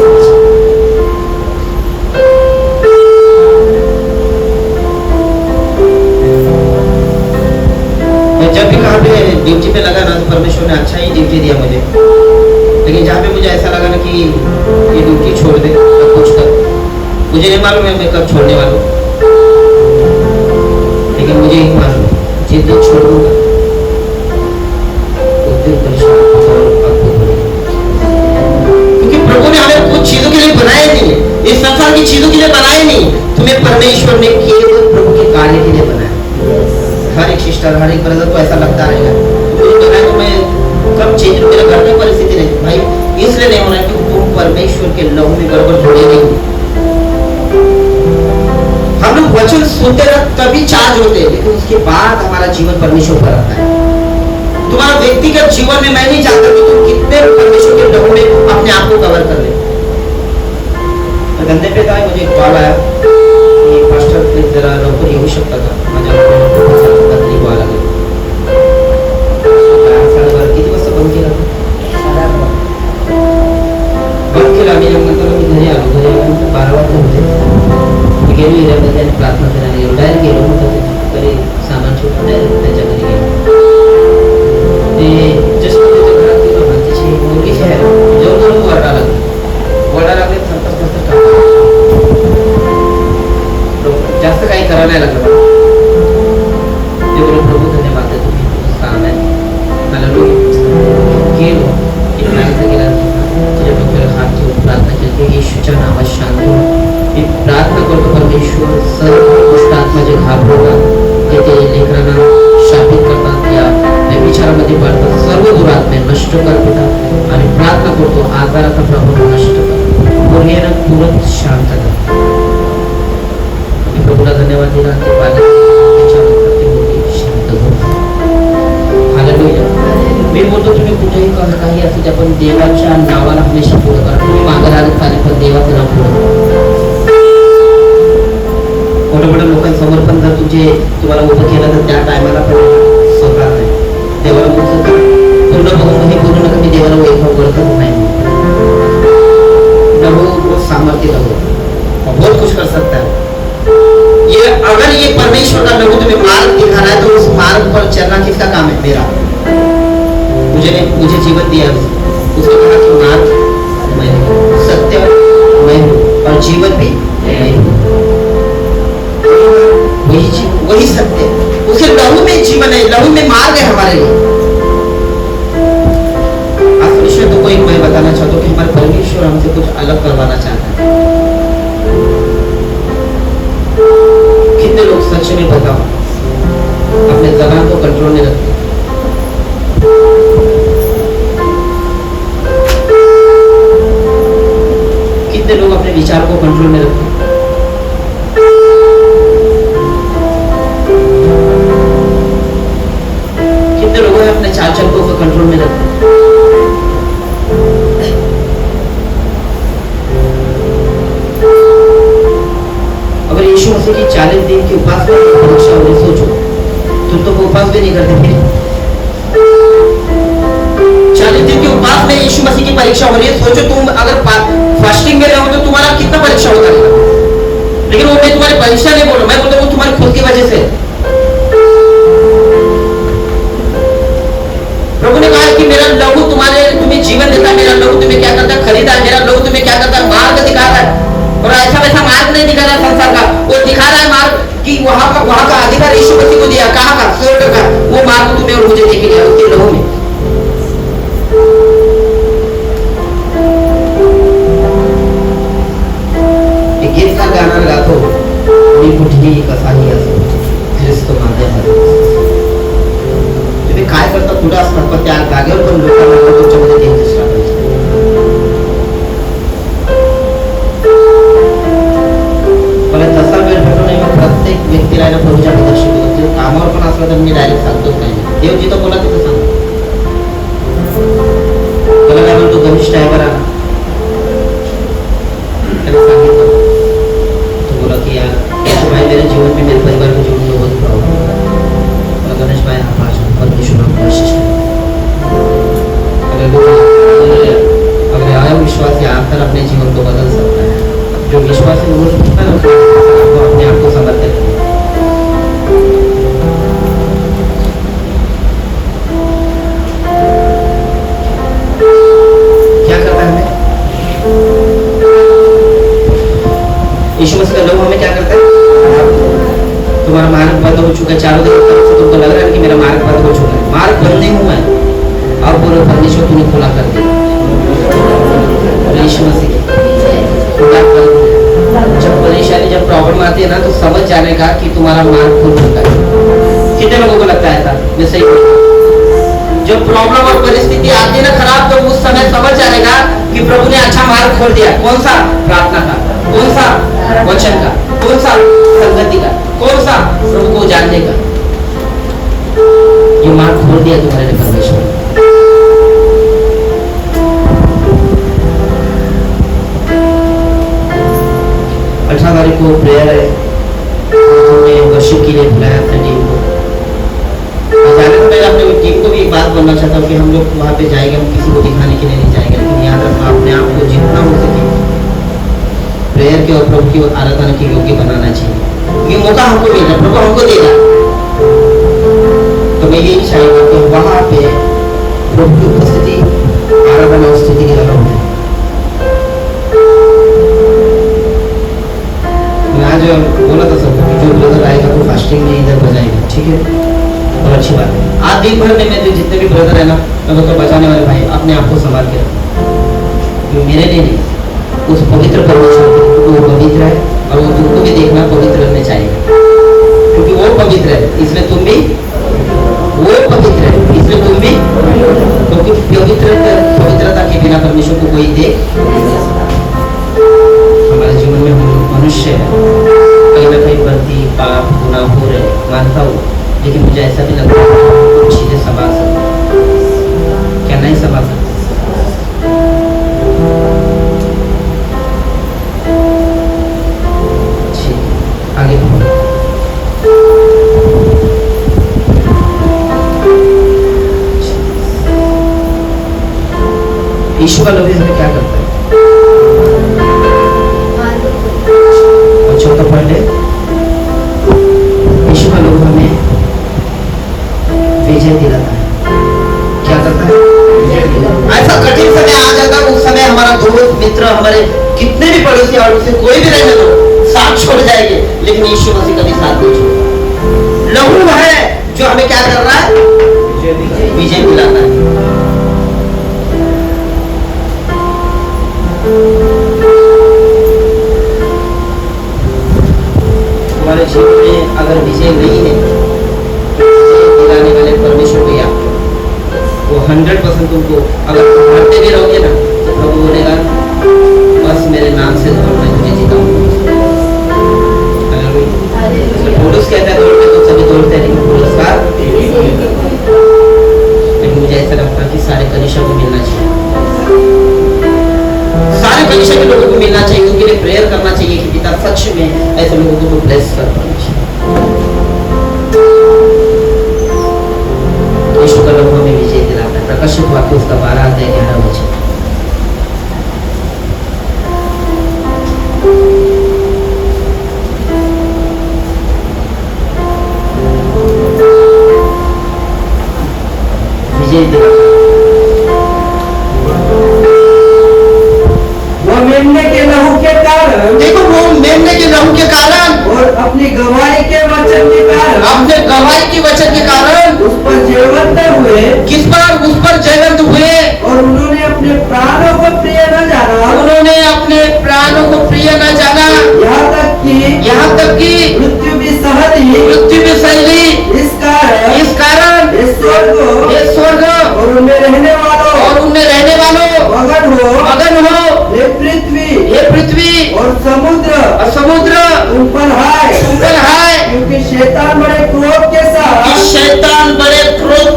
जब भी कहाँ पे ड्यूटी पे लगा ना, तो परमेश्वर ने अच्छा ही ड्यूटी दिया मुझे। लेकिन जहाँ पे मुझे ऐसा लगा ना कि ये ड्यूटी छोड़ दे, सब कुछ कर, मुझे नहीं मालूम है मैं कब छोड़ने वाला हूँ। जिस दिन छोड़ दूंगा उस दिन परेशान और अद्भुत बनेगी। क्योंकि प्रभु ने हमें कुछ चीजों के लिए बनाया नहीं है, इस संसार की चीजों के लिए बनाया नहीं, तुम्हें परमेश्वर ने केवल प्रभु के कार्य के लिए बनाया। हर एक सिस्टर, हर एक ब्रदर को ऐसा लगता रहेगा मुझे बनाया तो मैं कब चेंज, मेरा घर में परिस्थिति नहीं, भाई इसलिए नहीं होना क्योंकि तुम परमेश्वर के लहू में बराबर जुड़े नहीं। हम लोग वचन सुनते रह तभी चार्ज होते हैं, लेकिन उसके बाद हमारा जीवन परमेश्वर पर आता है। तुम्हारा व्यक्तिगत जीवन में मैं नहीं जानता कि तुम कितने परमेश्वर के लहू में अपने आप को कवर कर ले। तो गंदे पे था, मुझे कॉल आया कि पास्टर प्लीज जरा लवकर येऊ शकता का, माझ्या बदली कॉल आला। किती वाजता बंद केला? बंद केला मी, नंतर मी घरी आलो, घरी आल्यानंतर 12 वाजता होते, मी गेलो एरियामध्ये आणि प्रार्थना करायला गेलो, डायरेक्ट गेलो होतो घरी, सामान ठेवून डायरेक्ट त्याच्या घरी गेलो. ते जस्ट त्याच्या घरात गेलो ना, त्याची मुलगी जी आहे जवळ ओरडा लागली, जास्त काही करायला नाही लागलं. ते बोलले प्रभू धन्यवाद आहे, तुम्ही काम आहे मला लोक गेलो गेला तुझ्या डोक्याला हात ठेवून प्रार्थना केली की येशूच्या नावात शांत हो. मी प्रार्थना करतो परमेश्वर, सर्व दुष्ट आत्मा जे घाबरवतात, जे ते लेकरांना शापित करतात, या व्यभिचारामध्ये पडतात, सर्व दुरात्मे नष्ट कर पिता. आणि प्रार्थना करतो आजाराचा प्रभाव नष्ट कर, पोरगीला तुरंत शांत कर. मी प्रभूला धन्यवाद दिला, ते त्याच्यानंतर ती मुलगी शांत झाली. हालेलुया. मी बोलतो तुम्ही कुठेही काही असू द्या, पण देवाच्या नावाला हमेशा पुढे करा. तुम्ही मागे राहत चालेल, पण देवाचं नाव पुढे. मोठ्या मोठ्या लोकांसमोर पण जर तुम्हाला उभं केलं तर त्या टायमाला पण स्वतः नाही, देवाला पूर्ण बघून हे पूर्ण नका, मी देवाला वैभव करतच नाही. प्रभु बहुत सामर्थ्य लहू, बहुत कुछ कर सकता है. ये अगर ये परमेश्वर का लहू तुम्हें मार्ग दिखा रहा है तो उस मार्ग पर चलना किसका काम है? मेरा. मुझे जीवन दिया, उसने कहा कि मार्ग मैं हूं, सत्य मैं हूं और जीवन भी मैं हूं. वही सत्य, उसके लहू में जीवन है, लहू में मार्ग है हमारे लिए. आज विषय तो कोई मैं बताना चाहता हूँ कि हमारे परमेश्वर हमसे कुछ अलग करवाना चाहता है. कितने लोग सच में बताओ अपने जबान को कंट्रोल में रखते, कितने लोग अपने विचार को कंट्रोल में रखते, कितने लोग अपने चाल चल को कंट्रोल में रखते. अगर यीशु मसीह की 40 दिन की उपवास में परीक्षा हो रही, सोचो तुम तो उपवास भी नहीं करते फिर. 40 दिन के उपवास में यीशु मसीह की परीक्षा हो रही है. सोचो तुम अगर फास्टिंग में रहो तो तुम्हारा कितना परीक्षा होता है. लेकिन वो मैं तुम्हारी परीक्षा नहीं बोल रहा, मैं बोलता हूँ तुम्हारी खुद की वजह से. प्रभु ने कहा कि मेरा लहू तुम्हें जीवन देता है, मेरा लहू तुम्हें क्या करता है? खरीदा है. मेरा लहू तुम्हें क्या करता है? मार्ग दिखाता है. और ऐसा वैसा मार्ग नहीं दिखा रहा संसार का, वो दिखा रहा है मार्ग कि वहां का अधिकार यीशु मसीह को दिया. कहाँ का? स्वर्ग का. वो मार्ग तुम्हें और मुझे देके गया उसके लहू में. एक गीत का गाना गातो मी कुठेही कसाही असो ख्रिस्त माझ्या हाती. तुम्ही काय करता कुठं असतात, पण त्या जागेवर पण लोकांना तुमच्यामध्ये देव दिसला पाहिजे. मला तसा वेळ भेटतो नाही, मग प्रत्येक व्यक्तीला प्रभूच्या बद्दल शिकवतो. कामावर पण असलं तर मी डायरेक्ट सांगतोच नाही, देव जिथं बोला तिथं सांगतो. त्याला काय म्हणतो, गणेश ड्रायव्हर आला, त्याने सांगितलं, तो बोला की यार भाई मेरे जीवन में मेरे परिवार के जीवन में बहुत प्रॉब्लम है. गणेश भाई आप आज परमेश्वर आपको आशीष करें. अगर आया विश्वास या आकर अपने जीवन को बदल सकता है. जो विश्वास है वो अपने आप को समर्पित करें. क्या करता है हमें यीशु मसीह का लहू हमें क्या करता है? तुम्हारा तुम्हारा मार्ग बंद हो चुका है, चारों तरफ से तुमको लग रहा है कि मेरा मार्ग बंद हो चुका है। मार्ग बंद नहीं हुआ है, अब बोलो परमेश्वर तूने खुला कर दिया। यीशु मसीह खुला कर दिया। जब परेशानी, जब प्रॉब्लम आती है ना, तो समझ जाने का कि तुम्हारा मार्ग खुल चुका है। कितने लोगों को लगता है ऐसा? मैं सही बोल रहा हूं? जब प्रॉब्लम और परिस्थिति आती है ना खराब, तो उस समय समझ जाने का कि प्रभु ने अच्छा मार्ग खोल दिया। कौन सा? प्रार्थना का। कौन सा? वचन का। कौन सा? संगति का। कौन सा? प्रभु को जानने का। ये मार्ग खोल दिया तुम्हारे लिए परमेश्वर। 18 तारीख को प्रेयर है, हमने वर्शिप के लिए बुलाया अपने टीम को। जाने से पहले अपने टीम को भी एक बात बोलना चाहता हूँ कि हम लोग वहाँ पे जाएंगे, हम किसी को दिखाने के लिए नहीं जाएंगे, लेकिन याद रखना अपने आप को जितना हो सके प्रेयर के और प्रभु की आराधना के योग्य बनाना चाहिए। ये मौका हमको मिल रहा है, प्रभु हमको देगा। तो मैं यही चाहूँगा कि वहाँ पे प्रभु की उपस्थिति, आराधना और स्तुति की जगह होगी। मैं आज बोला था सबको कि जो ब्रदर आएगा वो फास्टिंग में इधर बजाएगा, ठीक है? और अच्छी बात है। आज दिन भर में मैं जितने भी ब्रदर है ना, मैं तो बचाने वाले भाई अपने आप को संभाल के रखो। मेरे लिए नहीं, उस पवित्र परमेश्वर के, क्योंकि वो पवित्र है और वो तुमको भी देखना पवित्र रहने चाहिए, क्योंकि वो पवित्र है इसलिए तुम भी, वो पवित्र है इसलिए तुम भी, क्योंकि पवित्रता के बिना परमेश्वर को कोई देख। हमारे जीवन में हम मनुष्य है, कहीं ना कहीं गलती, पाप, गुनाह हो रहे, मानता हूँ, लेकिन मुझे ऐसा भी लगता है कुछ चीजें संभाल सकते, क्या नहीं संभाल सकते? आगे यीशु का लोभी हमें क्या करता है? और चौथा पॉइंट है, यीशु का लोभ हमें विजय दिलाता है। क्या करता है? ऐसा कठिन समय आ जाता है, उस समय हमारा दोस्त, मित्र, हमारे कितने भी पड़ोसी और उसे कोई भी रहने दो, साथ छोड़ जाएंगे, लेकिन यीशु मसीह कभी साथ नहीं छोड़ता। लहू है जो हमें क्या कर रहा है? विजय दिलाता है। तुम्हारे जीवन में अगर विजय नहीं है, विजय दिलाने वाले परमेश्वर को याद करो। वो 100% तुमको, अगर तुम हारते भी रहोगे ना, तो प्रभु बोलेगा बस मेरे नाम से दौड़, मैं तुझे जिताऊंगा। पुरुष कहता है दौड़ में तो सभी दौड़ते हैं, लेकिन पुरस्कार, लेकिन मुझे ऐसा लगता है कि सारे कलीसिया को मिलना चाहिए, सारे कलीसिया के लोगों को मिलना चाहिए, उनके लिए प्रेयर करना चाहिए कि पिता सच में ऐसे लोगों को तो ब्लेस कर पाना चाहिए। यीशु का लोग हमें विजय दिलाता है। प्रकाशित वाक्य उसका 12-11 वचन। विजय दिलाता मेमने के लहू के कारण, देखो वो मेमने के लहू के कारण और अपनी गवाही के वचन के कारण, अपने गवाही के वचन के कारण उस पर जयवंत हुए। किस पर? उस पर जयवंत हुए। और उन्होंने अपने प्राणों को प्रिय न जाना, उन्होंने अपने प्राणों को प्रिय न जाना, यहाँ तक कि मृत्यु भी सहली, मृत्यु भी सहली। इस कारण ये स्वर्ग और उनमें रहने वालों मगन हो, ये पृथ्वी और समुद्र तुम पर हाय, क्योंकि शैतान बड़े क्रोध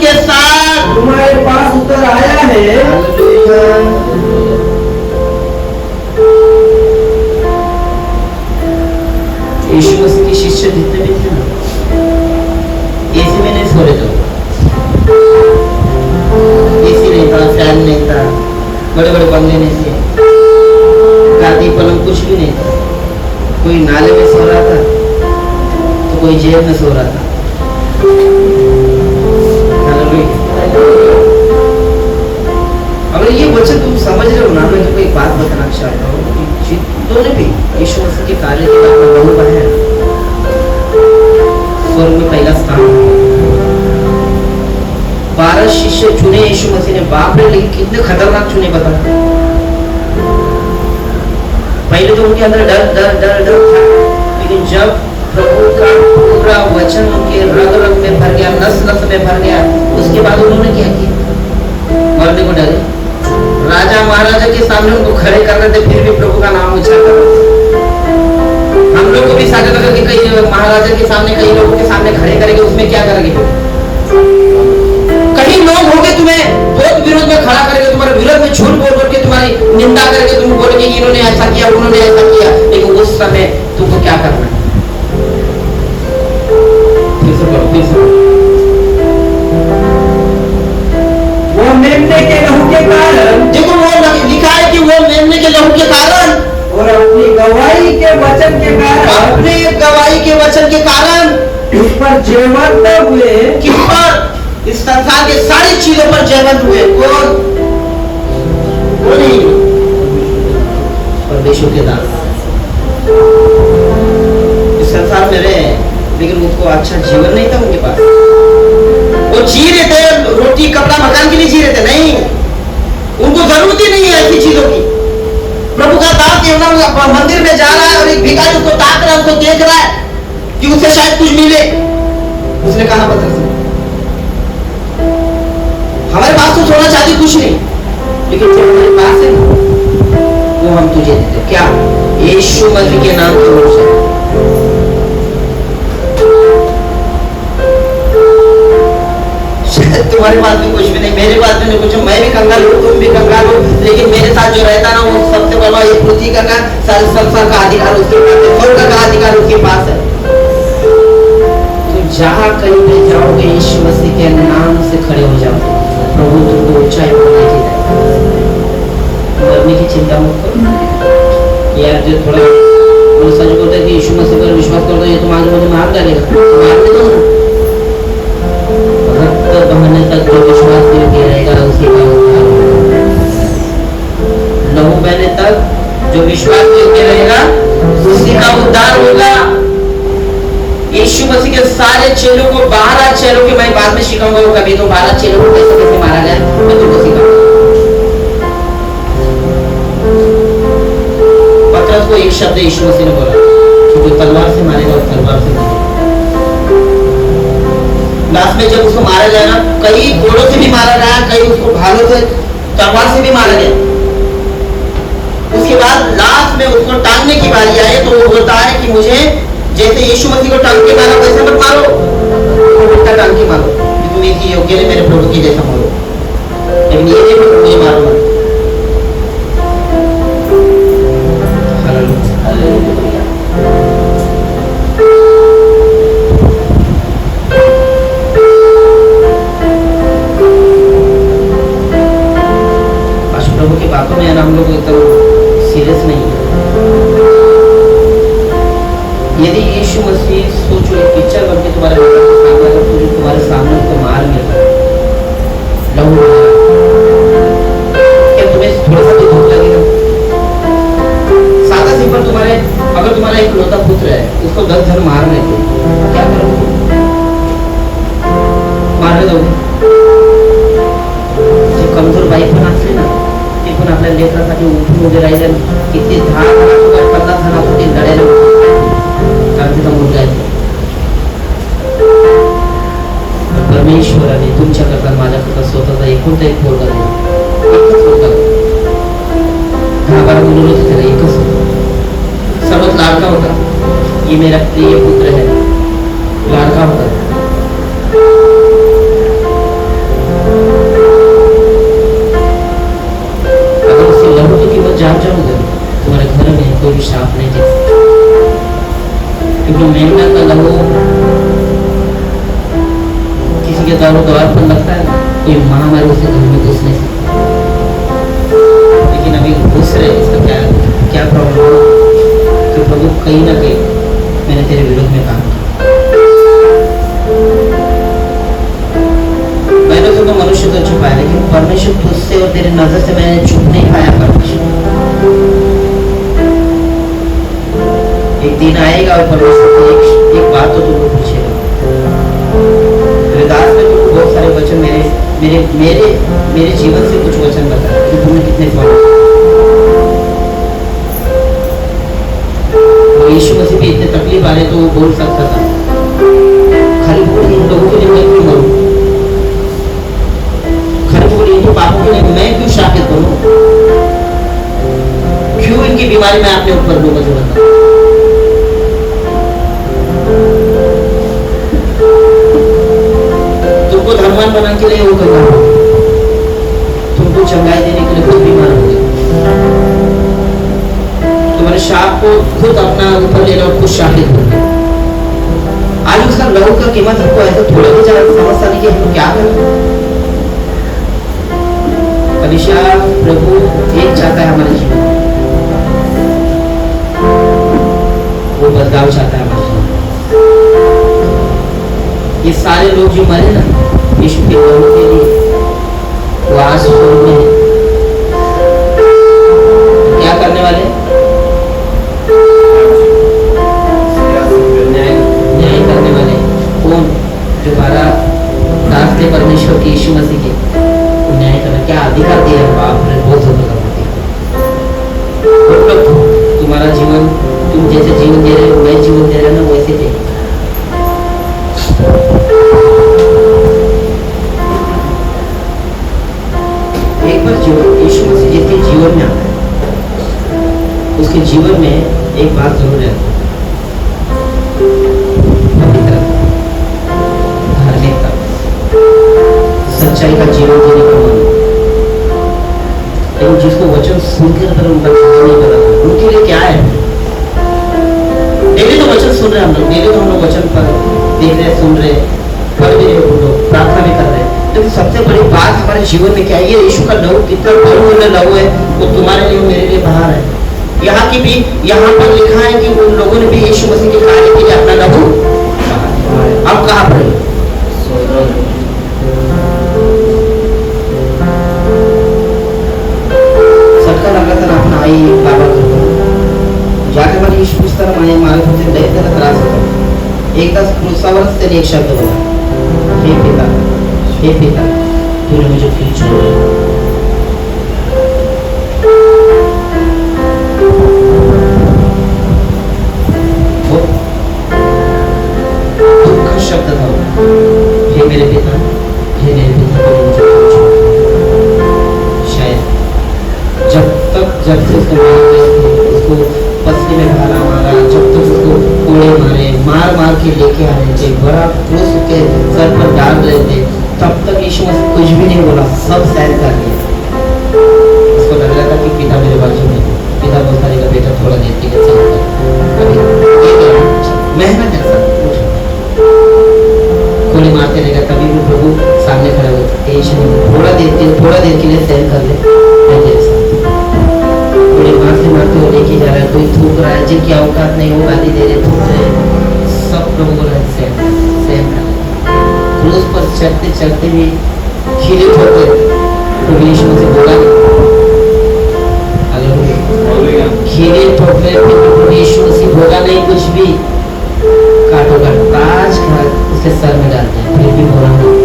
के साथ तुम्हारे पास उतर आया है। यीशु मसीह के शिष्य जितने भी थे ना, एसी में नहीं सो रहे थे। एसी नहीं था, फैन नहीं था, बड़े बड़े बंगले नहीं थे, गादी पलंग कुछ भी नहीं था। कोई नाले में सो रहा था तो कोई जेल में सो रहा था। अगर ये वचन तुम समझ रहे हो ना, मैं तुमको एक बात बताना चाहता हूँ कि जितने भी यीशु मसीह के कार्य के बाद लहू बहे, स्थान। 12 शिष्य चुने यीशु मसीह ने, बाप रे, लेकिन कितने खतरनाक चुने बता। पहले तो उनके अंदर डर डर डर डर था, लेकिन जब प्रभु का पूरा वचन उनके रग रग में भर गया, नस नस में भर गया, उसके बाद उन्होंने क्या किया? मरने को डरे। राजा महाराजा के सामने उनको खड़े कर रहे थे, फिर भी प्रभु का नाम उच्चार कर रहे थे। हम लोग को भी साझा करके कई महाराजा के सामने, कई लोगों के सामने खड़े करेंगे, उसमें क्या करेंगे? कई लोग होंगे तुम्हें बहुत विरोध में खड़ा करेंगे, तुम्हारे विरोध में झूठ बोल बोल के तुम्हारी निंदा करके तुम बोलेंगे कि इन्होंने ऐसा किया, उन्होंने ऐसा किया, लेकिन उस समय तुमको क्या करना है? फिर से बोलो, फिर से बोलो। वो मेमने के लहू के कारण, देखो वो लिखा है कि वो मेमने के लहू के कारण और अपनी गवाही के वचन के कारण, अपने गवाही के वचन के कारण इस पर जयवंत हुए। किस पर? इस संसार के सारी चीजों पर जयवंत हुए। कौन? वो नहीं, परमेश्वर के दास। इस संसार में रहे, लेकिन उनको अच्छा जीवन नहीं था उनके पास। वो जी रहे थे, रोटी कपड़ा मकान के लिए जी रहे थे, नहीं, उनको जरूरत ही नहीं है ऐसी चीजों की। प्रभु का दास केवल मंदिर में जा रहा है और एक भिखारी उसको ताक रहा है, उसको देख रहा है कि उसे शायद कुछ मिले। उसने कहा पत्र से, हमारे पास तो सोना चांदी कुछ नहीं, लेकिन जो हमारे पास है वो हम तुझे देते। क्या? यीशु मसीह के नाम की ओर से। तुम्हारे पास भी कुछ भी नहीं, मेरे पास भी नहीं कुछ, मैं भी कंगाल हूँ, तुम भी कंगाल हो, लेकिन मेरे साथ जो रहता ना, वो सबसे बड़ा ये पृथ्वी का सारे संसार का अधिकार उसके पास है, स्वर्ग का अधिकार उसके पास है। तो जहाँ कहीं भी जाओगे, यीशु मसीह के नाम से खड़े हो जाओ, प्रभु तुमको ऊंचाई पर लेके जाएगा। मरने की चिंता मत करो यार। जो थोड़ा सच बोलते हैं कि यीशु मसीह पर विश्वास कर दो, ये तुम आगे मुझे मार डालेगा, मार दे दो। बहने तक जो विश्वास योग्य रहेगा उसी का उद्धार होगा। लहू बहने तक जो विश्वास योग्य रहेगा उसी का उद्धार होगा। यीशु मसीह के सारे चेलों को, 12 चेलों के मैं बाद में सिखाऊंगा, वो कभी तो 12 चेलों को कैसे कैसे मारा गया मैं तुमको सिखाऊंगा। पतरस को एक शब्द यीशु मसीह ने बोला कि जो तलवार से मारेगा वो तलवार से मारेगा। लास्ट में जब उसको मारा गया ना, कई घोड़ों से भी मारा गया, कई उसको भालों से, तलवार से भी मारा गया। उसके बाद लास्ट में उसको टांगने की बारी आई तो वो बोलता है कि मुझे जैसे यीशु मसीह को टांग के मारा वैसे मत मारो, उल्टा टांग के मारो, कि तुम एक योग्य नहीं मेरे प्रभु के जैसा मारो, लेकिन ये नहीं कि मुझे मारो मत। प्रभु की बातों में हम लोग एकदम सीरियस नहीं है। यदि यीशु मसीह सोचो एक पिक्चर बन के तुम्हारे सामने, अगर तुम्हारे सामने उसको मार मिल रहा है, लहू क्या तुम्हें थोड़ा सा भी दुख लगेगा? सादा सिंपल, तुम्हारे अगर तुम्हारा एक लौता पुत्र है, उसको 10 जन मार रहे थे, क्या करोगे? मारने दोगे? जो कमजोर बाई पण असले ना, पण आपल्या लेकरासाठी उठून उभे राहिले, किती 10 जणांसोबत 50 जणांसाठी लढायला कारण तिचा मुलगा आहे। परमेश्वराने तुमच्याकरता माझ्याकरता स्वतःचा एकुलता एक पोरगा दिला, एकच पोरगा, 10-12 मुलं होते त्याला, एकच होता, सर्वात लाडका होता, ये मेरा प्रिय पुत्र है, लाडका होता। जान जाओगे तुम्हारे घर में कोई भी श्राप नहीं दे सकता, क्योंकि मेमना का लहू किसी के द्वार पर लगता है, कोई महामारी उसे घर में घुस नहीं सकती, लेकिन अभी घुस रहे, इसका क्या प्रॉब्लम हो कि प्रभु कहीं ना कहीं मैंने तेरे विरोध में काम किया। मैंने तो मनुष्य तो छुपाया, लेकिन परमेश्वर तुझसे और तेरे नजर से मैंने छुप नहीं पाया। परमेश्वर एक दिन आएगा और परमेश्वर एक बात तो तुमको पूछेगा, मेरे जीवन से कुछ वचन बता कि तुमने कितने फॉलो। यीशु मसीह पे इतने तकलीफ आ रहे तो वो बोल सकता था खाली बोल इन लोगों के लिए मैं क्यों मरूं, खाली बोल इन पापों के लिए मैं क्यों शापित करूं, क्यों इनकी बीमारी मैं अपने ऊपर लूं। मुझे बताओ तुमको धनवान बनाने के लिए वो करना होगा, तुमको चंगाई देने के लिए खुद बीमार हो गए, तुम्हारे शाप को खुद अपना ऊपर लेना और खुद शापित हो गए। आज उसका लहू का कीमत हमको ऐसा थोड़ा भी समझता नहीं कि हम क्या करें। कलीसिया प्रभु एक चाहता है हमारे जीवन में, वो बदलाव चाहता है हमारे जीवन। ये सारे लोग जो मरे ना यीशु के लहू के लिए, वो आज स्वर्ग में है। क्या करने वाले? न्याय करने वाले। कौन? जो 12 दास थे परमेश्वर के, यीशु मसीह के, न्याय करना। क्या अधिकार दिया है बाप ने? बहुत ज्यादा तुम्हारा जीवन, तुम जैसे जीवन दे रहे हो, मैं जीवन दे रहा ना, वैसे दे। एक बार जीवन यीशु मसीह जिसके जीवन में आता है, उसके जीवन में एक बात जरूर है, धार्मिकता, सच्चाई का जीवन जीने का मन। लेकिन जिसको वचन सुनकर पर उनका नहीं पता उनके लिए क्या है। डेली तो वचन सुन रहे हम लोग, डेली तो हम लोग वचन पर देख रहे, सुन रहे, पढ़ भी रहे, प्रार्थना भी कर रहे हैं। लेकिन सबसे बड़ी बात हमारे जीवन में क्या है? ये यीशु का लहू कितना बहुमूल्य लहू है, वो तुम्हारे लिए मेरे लिए बाहर है। यहाँ की भी, यहाँ पर लिखा है कि उन लोगों ने भी यीशु मसीह के कार्य के लिए अपना लहू अब कहाँ पर सटका लगा था अपना आई बाबा करता जाके हमारे यीशु किस तरह माने मारे मुझे नहीं तरह त्रास होता। एक 10 क्रूसावर से एक शब्द बोला, हे पिता, हे पिता, तूने मुझे क्यों छोड़ा। दुख का शब्द था, हे मेरे पिता, हे मेरे पिता, तूने मुझे क्यों छोड़ा। शायद जब से उसको पसली में भाला मारा, जब तक उसको कोड़े मारे, मार के लेके आ रहे थे, बड़ा क्रूस के सर पर डाल रहे थे, तब तक यीशु मसीह कुछ भी नहीं बोला, सब सहन कर लिया। उसको लग रहा था कि पिता मेरे बाजू में, पिता बोलता रहेगा बेटा थोड़ा देर के लिए सहन कर, मेहनत है सब कोड़े मारते रहेगा, तभी भी प्रभु सामने खड़ा होता है, थोड़ा देर के लिए सहन कर ले, मारते हुए लेके जा रहा है, कोई थूक रहा है, जिनकी औकात नहीं वो गाली दे रहे, थूक रहे, सब प्रभु बोला सहन कर। क्रूस पर चढ़ते भी खिले होते प्रभु यीशु मसीह बोला खिले ठोकरे, प्रभु यीशु मसीह बोला नहीं कुछ भी, काटो का ताज उसके सर में डालते हैं, फिर भी बोला नहीं।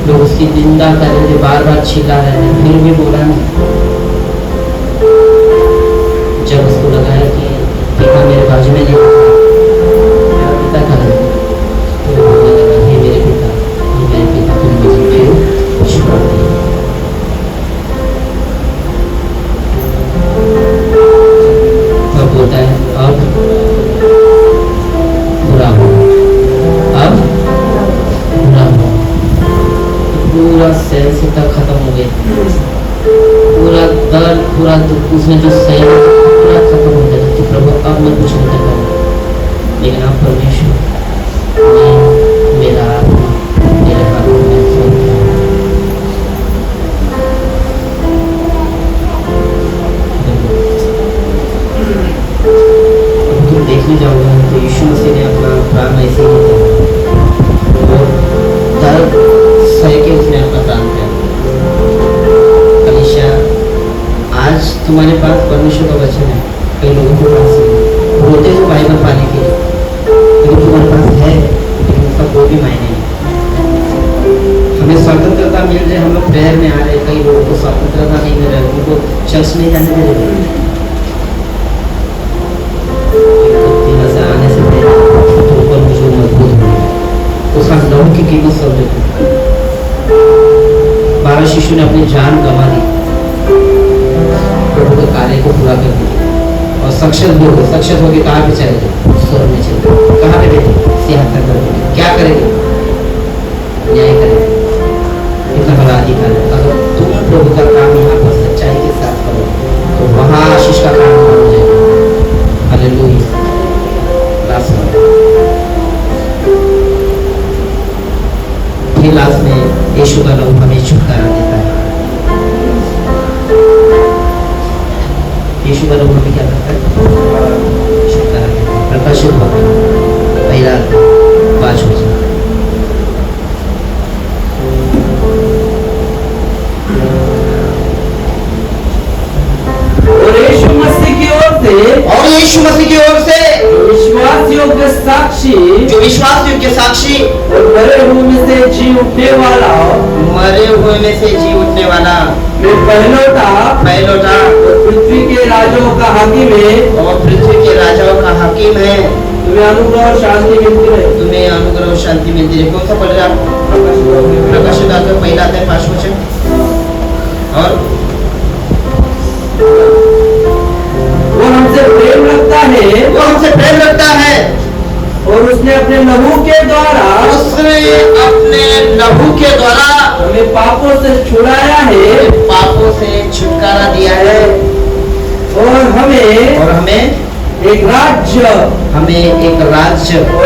लोग उसकी निंदा कर रहे थे, बार चिल्ला रहे थे, फिर भी बोला नहीं। जब उसको लगा है कि पिता मेरे बाजू में नहीं, मेरा पिता कहाँ है, तो बोलने लगा, हे मेरे पिता, तुम मुझे क्यों छोड़ दिए। अब बोलता है अब बुरा हो, अब बुरा हो, पूरा सेंस तक खत्म हो गया, पूरा दर्द, पूरा दुख उसमें जो सही पूरा खत्म हो जाता। तो प्रभु अब मैं कुछ नहीं कर पाऊंगा, लेकिन आप परमेश्वर, मैं मेरा आत्मा मेरे हाथों में सौंप दिया। तुम देखने जाओगे तो यीशु मसीह ने अपना प्राण ऐसे ही दिया और दर्द सह के उसने अपना प्राण दिया। आज तुम्हारे पास परमेश्वर का वचन है, कई लोगों के पास रोते हो बाइबल पाने के लिए, लेकिन तुम्हारे पास है, लेकिन उसका कोई भी मायने नहीं। हमें स्वतंत्र प्रेयर में आ रहे, कई लोगों को स्वतंत्रता नहीं मिल रही, उनको चर्च नहीं जाने दे रहे। से आने से पहले तो ऊपर मुझे मजबूत हो उसका लहू की कीमत सब देती। 12 शिशु ने अपनी जान गंवा दी प्रभु के कार्य को पूरा कर दिया और सक्सेस भी हो गए। सक्सेस होकर कहाँ पे चले गए? स्वर्ग में चले गए। कहाँ पे बैठे? सिंहासन पर बैठे। क्या करेंगे? न्याय करेंगे। इतना बड़ा अधिकार है। अगर तुम प्रभु का काम यहाँ पर सच्चाई के साथ करो तो वहाँ आशीष का काम हो जाएगा। हालेलुया। फिर लास्ट में यीशु का लहू हमें छुटकारा देता है। यीशु का लहू हमें क्या करता है? छुटकारा देता है। प्रकाशित होगा पहला 5 हो जाए। और यीशु मसीह की ओर से विश्वास योग्य साक्षी, जो विश्वास योग्य साक्षी और मरे हुए में से जी उठने वाला, मैं पहलोटा और पृथ्वी के राजाओं का हाकिम है, और पृथ्वी के राजाओं का हाकिम है। तुम्हें अनुग्रह और शांति मिलती है। तुम्हें अनुग्रह और शांति मिलती है। कौन सा पढ़ रहे आप? प्रकाशित वाक्य पहला अध्याय 5 वचन। और वो हमसे प्रेम रखता है, वो हमसे प्रेम रखता है और उसने अपने लहू के द्वारा हमें पापों से छुड़ाया है, पापों से छुटकारा दिया है और हमें एक राज्य और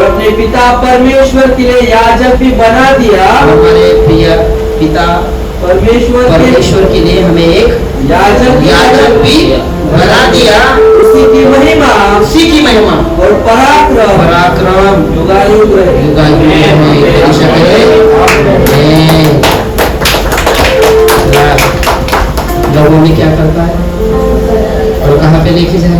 अपने पिता परमेश्वर के लिए याजक भी बना दिया। हमारे प्रिय पिता परमेश्वर के लिए हमें एक याजक भी बना दिया। उसी की महिमा और पराक्रम युगायुग लोगों में क्या करता है और कहाँ पे लेके जा रहा है?